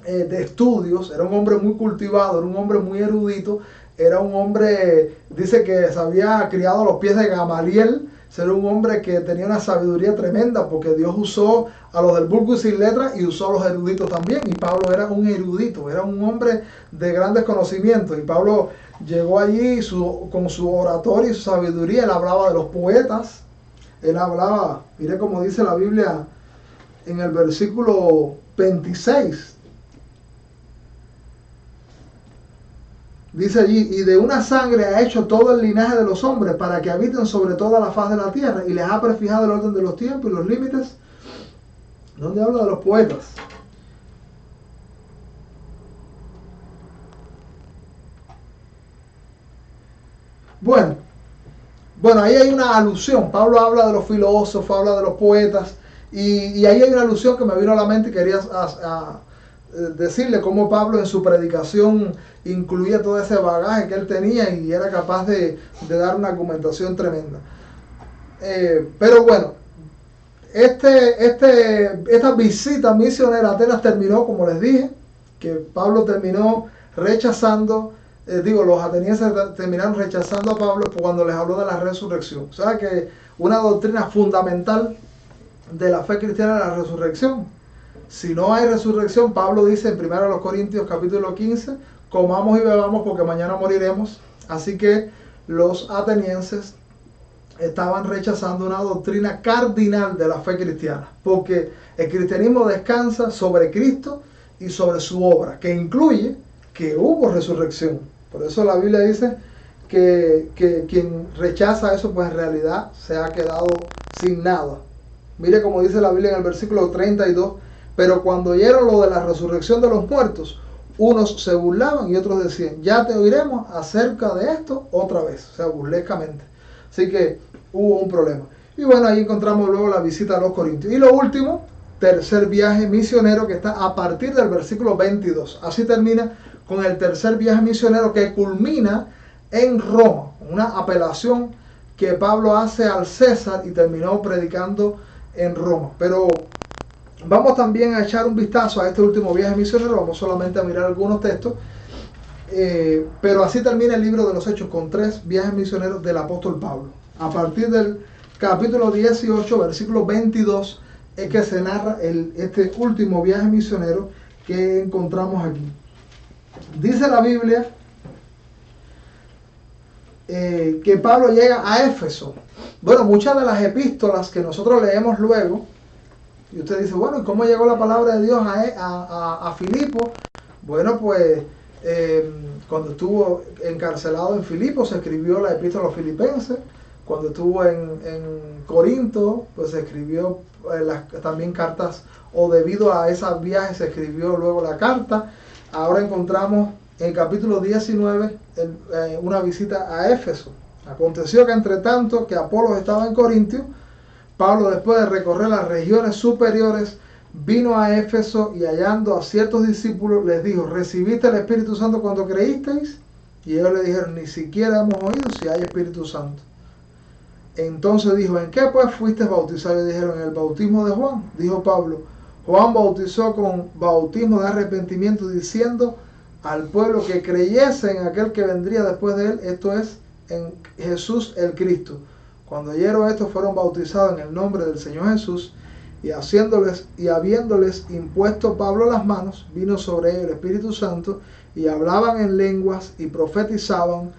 de estudios, era un hombre muy cultivado, era un hombre muy erudito, era un hombre, dice que se había criado a los pies de Gamaliel, Era un hombre que tenía una sabiduría tremenda, porque Dios usó a los del vulgo y sin letra y usó a los eruditos también. Y Pablo era un erudito, era un hombre de grandes conocimientos. Y Pablo llegó allí con su oratoria y su sabiduría. Él hablaba de los poetas. Él hablaba, mire cómo dice la Biblia en el versículo 26. Dice allí, y de una sangre ha hecho todo el linaje de los hombres para que habiten sobre toda la faz de la tierra, y les ha prefijado el orden de los tiempos y los límites. ¿Dónde habla de los poetas? Bueno, ahí hay una alusión. Pablo habla de los filósofos, habla de los poetas, y ahí hay una alusión que me vino a la mente y quería decirle cómo Pablo en su predicación incluía todo ese bagaje que él tenía y era capaz de dar una argumentación tremenda. Pero bueno, esta visita misionera a Atenas terminó, como les dije, que Pablo terminó rechazando, los atenienses terminaron rechazando a Pablo cuando les habló de la resurrección. O sea que una doctrina fundamental de la fe cristiana es la resurrección. Si no hay resurrección, Pablo dice en 1 Corintios capítulo 15, comamos y bebamos porque mañana moriremos. Así que los atenienses estaban rechazando una doctrina cardinal de la fe cristiana, porque el cristianismo descansa sobre Cristo y sobre su obra, que incluye que hubo resurrección. Por eso la Biblia dice que quien rechaza eso, pues en realidad se ha quedado sin nada. Mire como dice la Biblia en el versículo 32, pero cuando oyeron lo de la resurrección de los muertos, unos se burlaban y otros decían, ya te oiremos acerca de esto otra vez, o sea, burlescamente. Así que hubo un problema. Y bueno, ahí encontramos luego la visita a los Corintios. Y lo último, tercer viaje misionero, que está a partir del versículo 22. Así termina con el tercer viaje misionero, que culmina en Roma, una apelación que Pablo hace al César y terminó predicando en Roma. Pero vamos también a echar un vistazo a este último viaje misionero. Vamos solamente a mirar algunos textos. Pero así termina el libro de los Hechos, con 3 viajes misioneros del apóstol Pablo. A partir del capítulo 18, versículo 22, es que se narra este último viaje misionero que encontramos aquí. Dice la Biblia que Pablo llega a Éfeso. Bueno, muchas de las epístolas que nosotros leemos luego, y usted dice, bueno, ¿y cómo llegó la palabra de Dios a Filipo? Bueno, pues cuando estuvo encarcelado en Filipo se escribió la epístola a los filipenses. Cuando estuvo en Corinto, pues se escribió también cartas, o debido a esos viajes se escribió luego la carta. Ahora encontramos en el capítulo 19 una visita a Éfeso. Aconteció que entre tanto que Apolos estaba en Corintio, Pablo, después de recorrer las regiones superiores, vino a Éfeso y hallando a ciertos discípulos les dijo, ¿recibiste el Espíritu Santo cuando creísteis? Y ellos le dijeron, ni siquiera hemos oído si hay Espíritu Santo. Entonces dijo, ¿en qué pues fuiste bautizado? Y dijeron, en el bautismo de Juan. Dijo Pablo, Juan bautizó con bautismo de arrepentimiento, diciendo al pueblo que creyese en aquel que vendría después de él, esto es, en Jesús el Cristo. Cuando oyeron esto, fueron bautizados en el nombre del Señor Jesús, y habiéndoles impuesto Pablo las manos, vino sobre ellos el Espíritu Santo, y hablaban en lenguas y profetizaban.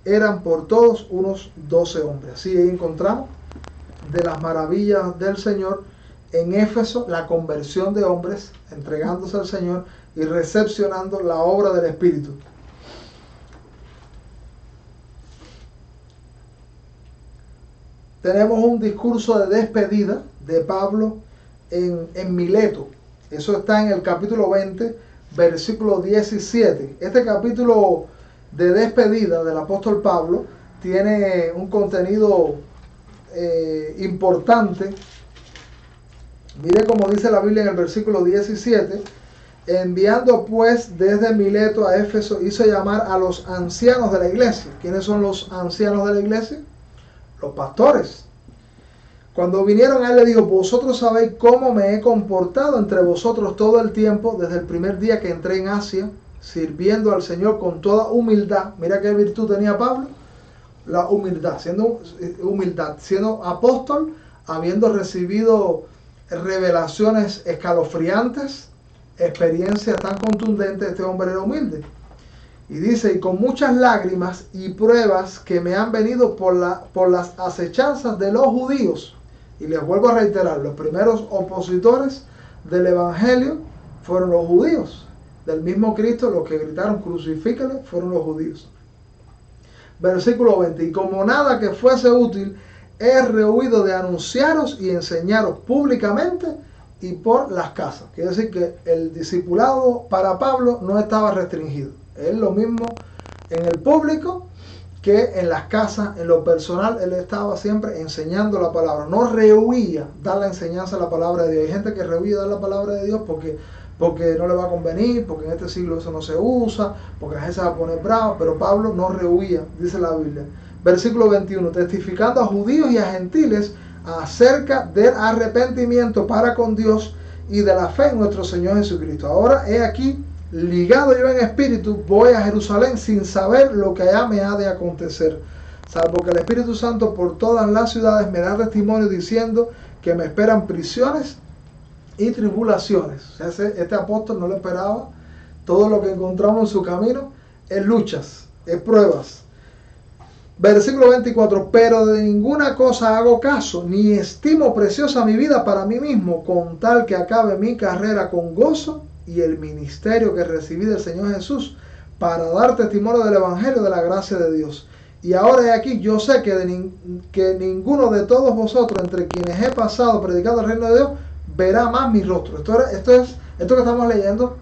Eran por todos unos 12 hombres. Así encontramos de las maravillas del Señor en Éfeso, la conversión de hombres, entregándose al Señor y recepcionando la obra del Espíritu. Tenemos un discurso de despedida de Pablo en Mileto. Eso está en el capítulo 20, versículo 17. Este capítulo de despedida del apóstol Pablo tiene un contenido importante. Mire cómo dice la Biblia en el versículo 17. Enviando pues desde Mileto a Éfeso, hizo llamar a los ancianos de la iglesia. ¿Quiénes son los ancianos de la iglesia? Los pastores. Cuando vinieron a él le dijo, vosotros sabéis cómo me he comportado entre vosotros todo el tiempo, desde el primer día que entré en Asia, sirviendo al Señor con toda humildad. Mira qué virtud tenía Pablo. la humildad, siendo apóstol, habiendo recibido revelaciones escalofriantes, experiencias tan contundentes. Este hombre era humilde. Y dice, y con muchas lágrimas y pruebas que me han venido por las acechanzas de los judíos. Y les vuelvo a reiterar, los primeros opositores del evangelio fueron los judíos. Del mismo Cristo, los que gritaron crucifícale fueron los judíos. Versículo 20, y como nada que fuese útil, he rehuido de anunciaros y enseñaros públicamente y por las casas. Quiere decir que el discipulado para Pablo no estaba restringido. Es lo mismo en el público que en las casas, en lo personal. Él estaba siempre enseñando la palabra. No rehuía dar la enseñanza de la palabra de Dios. Hay gente que rehuye dar la palabra de Dios porque no le va a convenir, porque en este siglo eso no se usa, porque la gente se va a poner brava. Pero Pablo no rehuía, dice la Biblia. Versículo 21, testificando a judíos y a gentiles acerca del arrepentimiento para con Dios y de la fe en nuestro Señor Jesucristo. Ahora he aquí, ligado yo en espíritu, voy a Jerusalén sin saber lo que allá me ha de acontecer, salvo que el Espíritu Santo por todas las ciudades me da testimonio diciendo que me esperan prisiones y tribulaciones. O sea, este apóstol no le esperaba todo lo que encontramos en su camino, es luchas, es pruebas. Versículo 24, pero de ninguna cosa hago caso, ni estimo preciosa mi vida para mí mismo, con tal que acabe mi carrera con gozo y el ministerio que recibí del Señor Jesús, para dar testimonio del Evangelio de la gracia de Dios. Y ahora he aquí, yo sé que ninguno de todos vosotros, entre quienes he pasado predicando el reino de Dios, verá más mi rostro. Esto que estamos leyendo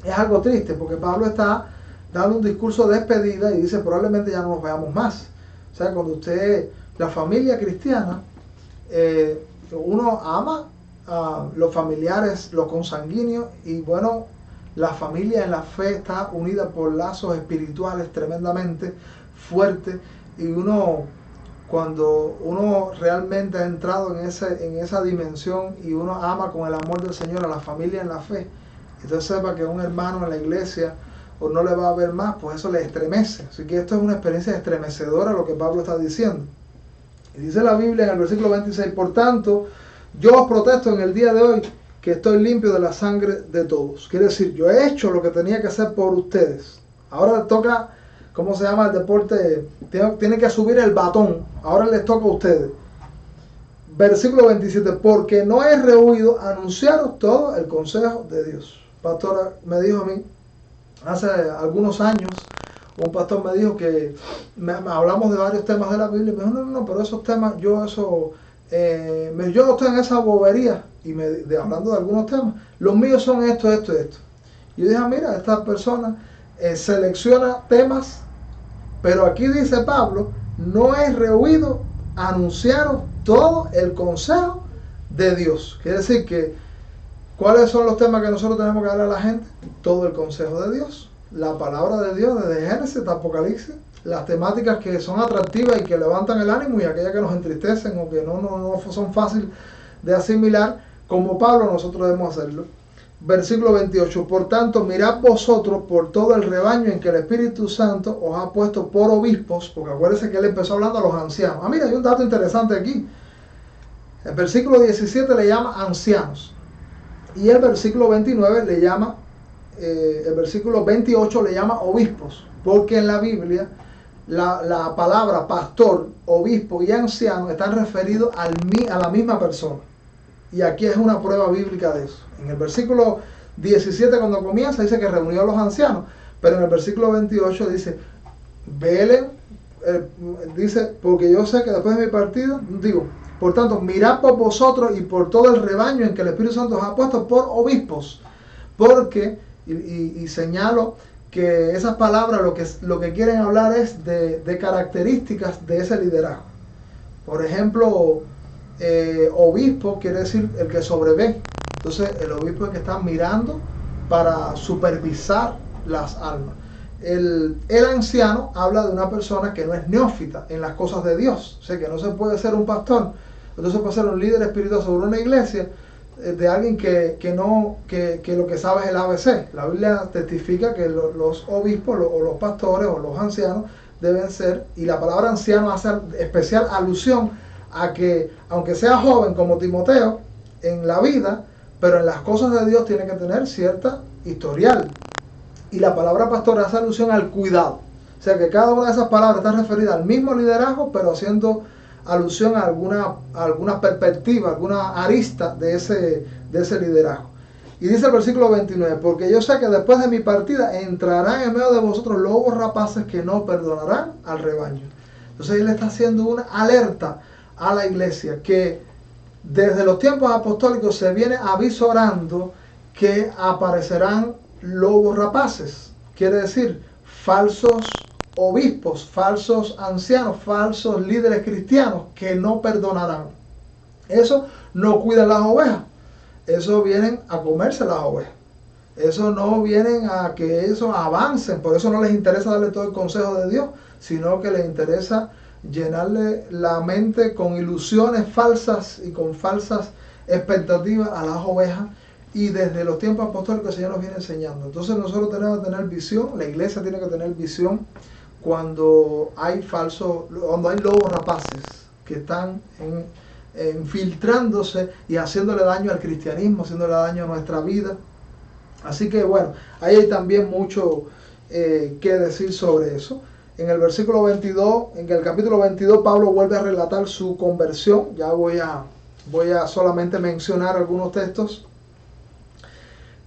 es algo triste, porque Pablo está dando un discurso de despedida y dice, probablemente ya no nos veamos más. O sea, cuando la familia cristiana, uno ama a los familiares, los consanguíneos, y bueno, la familia en la fe está unida por lazos espirituales tremendamente fuertes, y cuando uno realmente ha entrado en esa dimensión y uno ama con el amor del Señor a la familia en la fe, entonces sepa que un hermano en la iglesia o no le va a ver más, pues eso le estremece. Así que esto es una experiencia estremecedora lo que Pablo está diciendo. Y dice la Biblia en el versículo 26, por tanto, yo os protesto en el día de hoy que estoy limpio de la sangre de todos. Quiere decir, yo he hecho lo que tenía que hacer por ustedes. Ahora toca, ¿cómo se llama el deporte? Tienen que subir el batón. Ahora les toca a ustedes. Versículo 27, porque no he rehuido anunciaros todo el consejo de Dios. Pastora me dijo a mí, hace algunos años, un pastor me dijo que hablamos de varios temas de la Biblia, y me dijo, no, pero esos temas, yo no estoy en esa bobería, y hablando de algunos temas, los míos son esto. Y yo dije, mira, esta persona selecciona temas, pero aquí dice Pablo, no he rehuido anunciaros todo el consejo de Dios. Quiere decir que, ¿cuáles son los temas que nosotros tenemos que darle a la gente? Todo el consejo de Dios, la palabra de Dios desde Génesis hasta Apocalipsis, las temáticas que son atractivas y que levantan el ánimo, y aquellas que nos entristecen o que no son fáciles de asimilar, como Pablo nosotros debemos hacerlo. Versículo 28, por tanto mirad vosotros por todo el rebaño en que el Espíritu Santo os ha puesto por obispos, porque acuérdense que él empezó hablando a los ancianos. Mira, hay un dato interesante aquí. El versículo 17 le llama ancianos. Y el versículo 29 el versículo 28 le llama obispos, porque en la Biblia la palabra pastor, obispo y anciano están referidos a la misma persona. Y aquí es una prueba bíblica de eso. En el versículo 17 cuando comienza dice que reunió a los ancianos, pero en el versículo 28 dice, velen, dice, porque yo sé que después de mi partida, por tanto, mirad por vosotros y por todo el rebaño en que el Espíritu Santo os ha puesto por obispos, porque, y señalo que esas palabras lo que quieren hablar es de características de ese liderazgo. Por ejemplo, obispo quiere decir el que sobrevé. Entonces el obispo es el que está mirando para supervisar las almas. El anciano habla de una persona que no es neófita en las cosas de Dios, o sea que no se puede ser un pastor, entonces puede ser un líder espiritual sobre una iglesia, de alguien que lo que sabe es el ABC. La Biblia testifica que los obispos o los pastores o los ancianos deben ser, y la palabra anciano hace especial alusión a que, aunque sea joven como Timoteo en la vida, pero en las cosas de Dios tiene que tener cierta historial. Y la palabra pastor hace alusión al cuidado. O sea que cada una de esas palabras está referida al mismo liderazgo, pero haciendo alusión a alguna perspectiva, alguna arista de ese liderazgo. Y dice el versículo 29, porque yo sé que después de mi partida entrarán en medio de vosotros lobos rapaces que no perdonarán al rebaño. Entonces él está haciendo una alerta a la iglesia que desde los tiempos apostólicos se viene avisorando que aparecerán lobos rapaces. Quiere decir, falsos obispos, falsos ancianos, falsos líderes cristianos que no perdonarán. Eso no cuida las ovejas. Eso vienen a comerse las ovejas. Eso no vienen a que eso avancen. Por eso no les interesa darle todo el consejo de Dios, sino que les interesa llenarle la mente con ilusiones falsas y con falsas expectativas a las ovejas. Y desde los tiempos apostólicos el Señor nos viene enseñando. Entonces nosotros tenemos que tener visión, la iglesia tiene que tener visión cuando hay lobos rapaces que están infiltrándose y haciéndole daño al cristianismo, haciéndole daño a nuestra vida. Así que bueno, ahí hay también mucho que decir sobre eso. En el versículo 22, en el capítulo 22, Pablo vuelve a relatar su conversión. Ya voy a solamente mencionar algunos textos.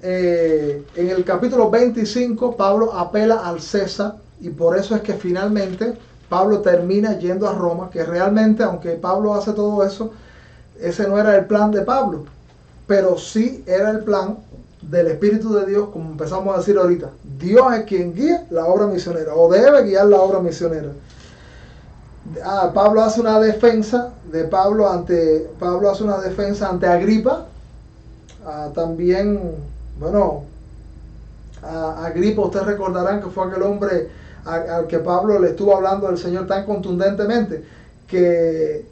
En el capítulo 25, Pablo apela al César, y por eso es que finalmente Pablo termina yendo a Roma, que realmente, aunque Pablo hace todo eso, ese no era el plan de Pablo, pero sí era el plan del Espíritu de Dios, como empezamos a decir ahorita. Dios es quien guía la obra misionera, o debe guiar la obra misionera. Pablo hace una defensa ante Agripa. También, bueno, a Agripa, ustedes recordarán que fue aquel hombre al que Pablo le estuvo hablando del Señor tan contundentemente, que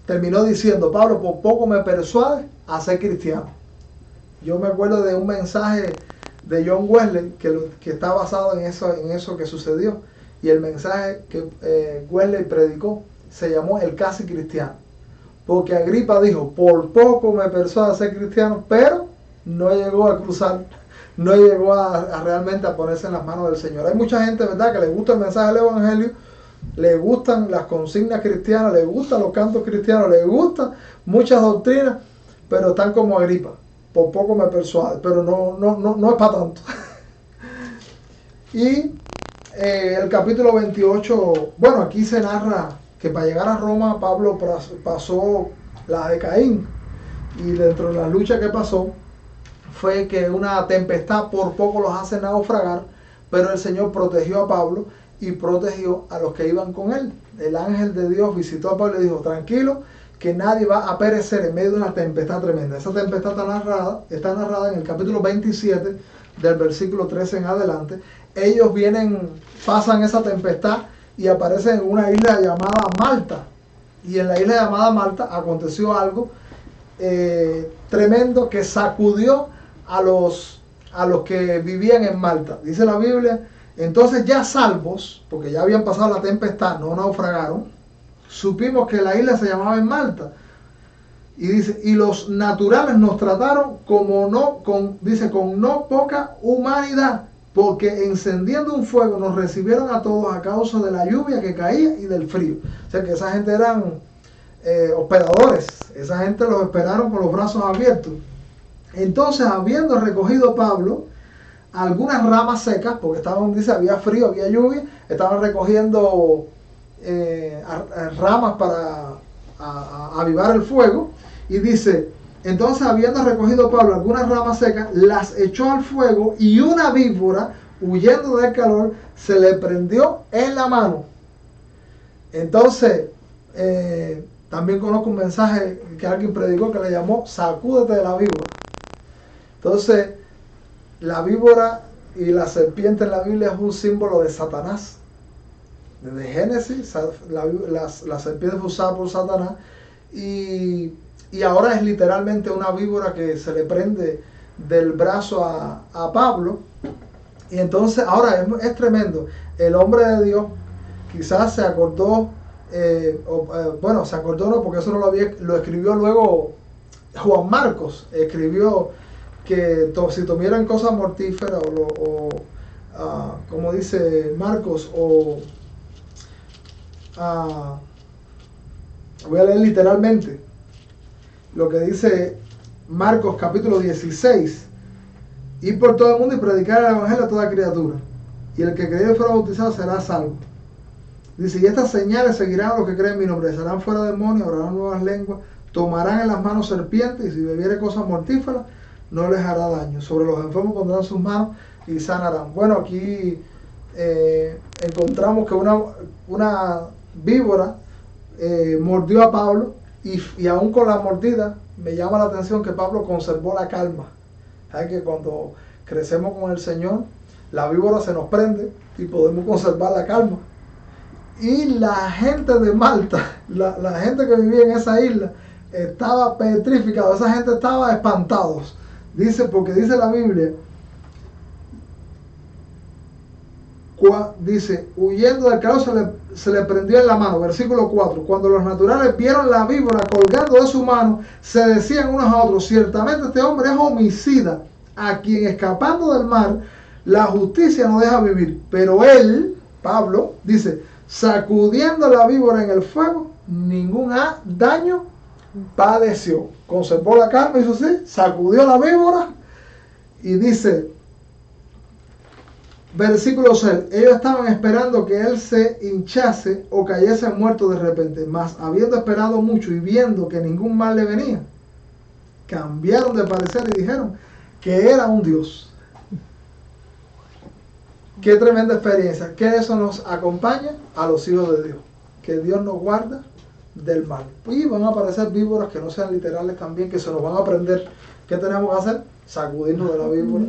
terminó diciendo: Pablo, por poco me persuade a ser cristiano. Yo me acuerdo de un mensaje de John Wesley que está basado en eso que sucedió, y el mensaje que Wesley predicó se llamó el casi cristiano, porque Agripa dijo: por poco me persuade a ser cristiano, pero no llegó a cruzar, no llegó a realmente a ponerse en las manos del Señor. Hay mucha gente, ¿verdad?, que le gusta el mensaje del Evangelio, le gustan las consignas cristianas, le gustan los cantos cristianos, le gustan muchas doctrinas, pero están como Agripa: por poco me persuade, pero no es para tanto. Y el capítulo 28, bueno, aquí se narra que para llegar a Roma Pablo pasó la de Caín, y dentro de la lucha que pasó fue que una tempestad por poco los hace naufragar, pero el Señor protegió a Pablo y protegió a los que iban con él. El ángel de Dios visitó a Pablo y dijo: tranquilo, que nadie va a perecer en medio de una tempestad tremenda. Esa tempestad está narrada en el capítulo 27 del versículo 13 en adelante. Ellos pasan esa tempestad y aparecen en una isla llamada Malta. Y en la isla llamada Malta aconteció algo tremendo que sacudió a los que vivían en Malta. Dice la Biblia: entonces, ya salvos, porque ya habían pasado la tempestad, no naufragaron, supimos que la isla se llamaba en Malta. Y dice: y los naturales nos trataron con no poca humanidad, porque encendiendo un fuego nos recibieron a todos a causa de la lluvia que caía y del frío. O sea que esa gente eran hospedadores, esa gente los esperaron con los brazos abiertos. Entonces, habiendo recogido Pablo algunas ramas secas, porque había frío, había lluvia, estaban recogiendo ramas para avivar el fuego, y dice: entonces, habiendo recogido Pablo algunas ramas secas, las echó al fuego, y una víbora, huyendo del calor, se le prendió en la mano. Entonces, también conozco un mensaje que alguien predicó que le llamó: sacúdete de la víbora. Entonces, la víbora y la serpiente en la Biblia es un símbolo de Satanás. Desde Génesis, la serpiente fue usada por Satanás, y ahora es literalmente una víbora que se le prende del brazo a Pablo. Y entonces, ahora es tremendo. El hombre de Dios quizás se acordó, bueno, se acordó no, porque eso no lo escribió luego Juan Marcos. Escribió que si tomieran cosas mortíferas como dice Marcos, voy a leer literalmente lo que dice Marcos capítulo 16. Ir por todo el mundo y predicar el evangelio a toda criatura. Y el que creyere y fuera bautizado será salvo. Dice, y estas señales seguirán a los que creen en mi nombre. Serán fuera demonios, hablarán nuevas lenguas, tomarán en las manos serpientes, y si bebiere cosas mortíferas, no les hará daño. Sobre los enfermos pondrán sus manos y sanarán. Bueno, aquí encontramos que una víbora mordió a Pablo, y aún con la mordida, me llama la atención que Pablo conservó la calma. ¿Sabes que cuando crecemos con el Señor, la víbora se nos prende y podemos conservar la calma? Y la gente de Malta, la gente que vivía en esa isla, estaba petrificada, esa gente estaba espantados. Porque dice la Biblia, dice, huyendo del calor se le prendió en la mano, versículo 4, cuando los naturales vieron la víbora colgando de su mano, se decían unos a otros, ciertamente este hombre es homicida, a quien escapando del mar, la justicia no deja vivir. Pero él, Pablo, dice, sacudiendo la víbora en el fuego, ningún daño padeció. Conservó la calma, hizo así, sacudió la víbora, y dice, versículo 6, ellos estaban esperando que él se hinchase o cayese muerto de repente, mas habiendo esperado mucho y viendo que ningún mal le venía, cambiaron de parecer y dijeron que era un Dios. Qué tremenda experiencia, que eso nos acompaña a los hijos de Dios, que Dios nos guarda del mal. Y van a aparecer víboras que no sean literales también, que se nos van a prender. ¿Qué tenemos que hacer? Sacudirnos de la víbora,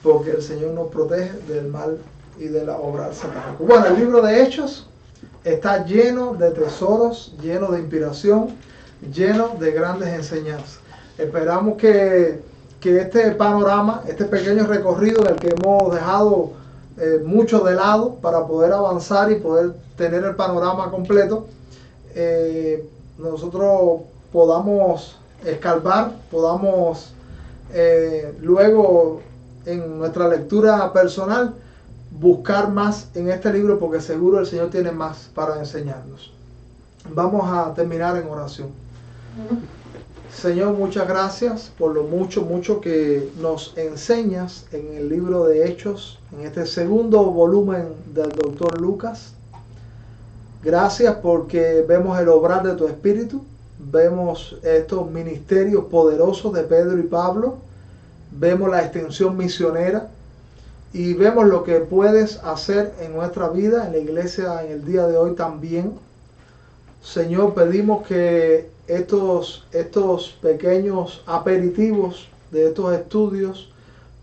porque el Señor nos protege del mal y de la obra satánica. Bueno, el libro de Hechos está lleno de tesoros, lleno de inspiración, lleno de grandes enseñanzas. Esperamos que este panorama, este pequeño recorrido del que hemos dejado mucho de lado para poder avanzar y poder tener el panorama completo, nosotros podamos escarbar, podamos luego en nuestra lectura personal buscar más en este libro, porque seguro el Señor tiene más para enseñarnos. Vamos a terminar en oración. Señor, muchas gracias por lo mucho que nos enseñas en el libro de Hechos, en este segundo volumen del Dr. Lucas. Gracias porque vemos el obrar de tu Espíritu, vemos estos ministerios poderosos de Pedro y Pablo, vemos la extensión misionera y vemos lo que puedes hacer en nuestra vida, en la iglesia, en el día de hoy también. Señor, pedimos que estos pequeños aperitivos de estos estudios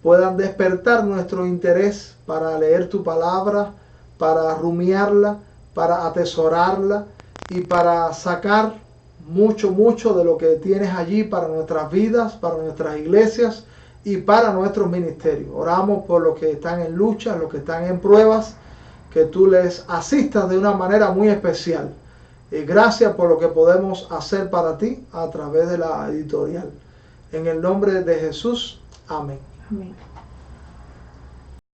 puedan despertar nuestro interés para leer tu palabra, para rumiarla, para atesorarla y para sacar mucho de lo que tienes allí para nuestras vidas, para nuestras iglesias y para nuestros ministerios. Oramos por los que están en lucha, los que están en pruebas, que tú les asistas de una manera muy especial. Gracias por lo que podemos hacer para ti a través de la editorial. En el nombre de Jesús, amén. Amén.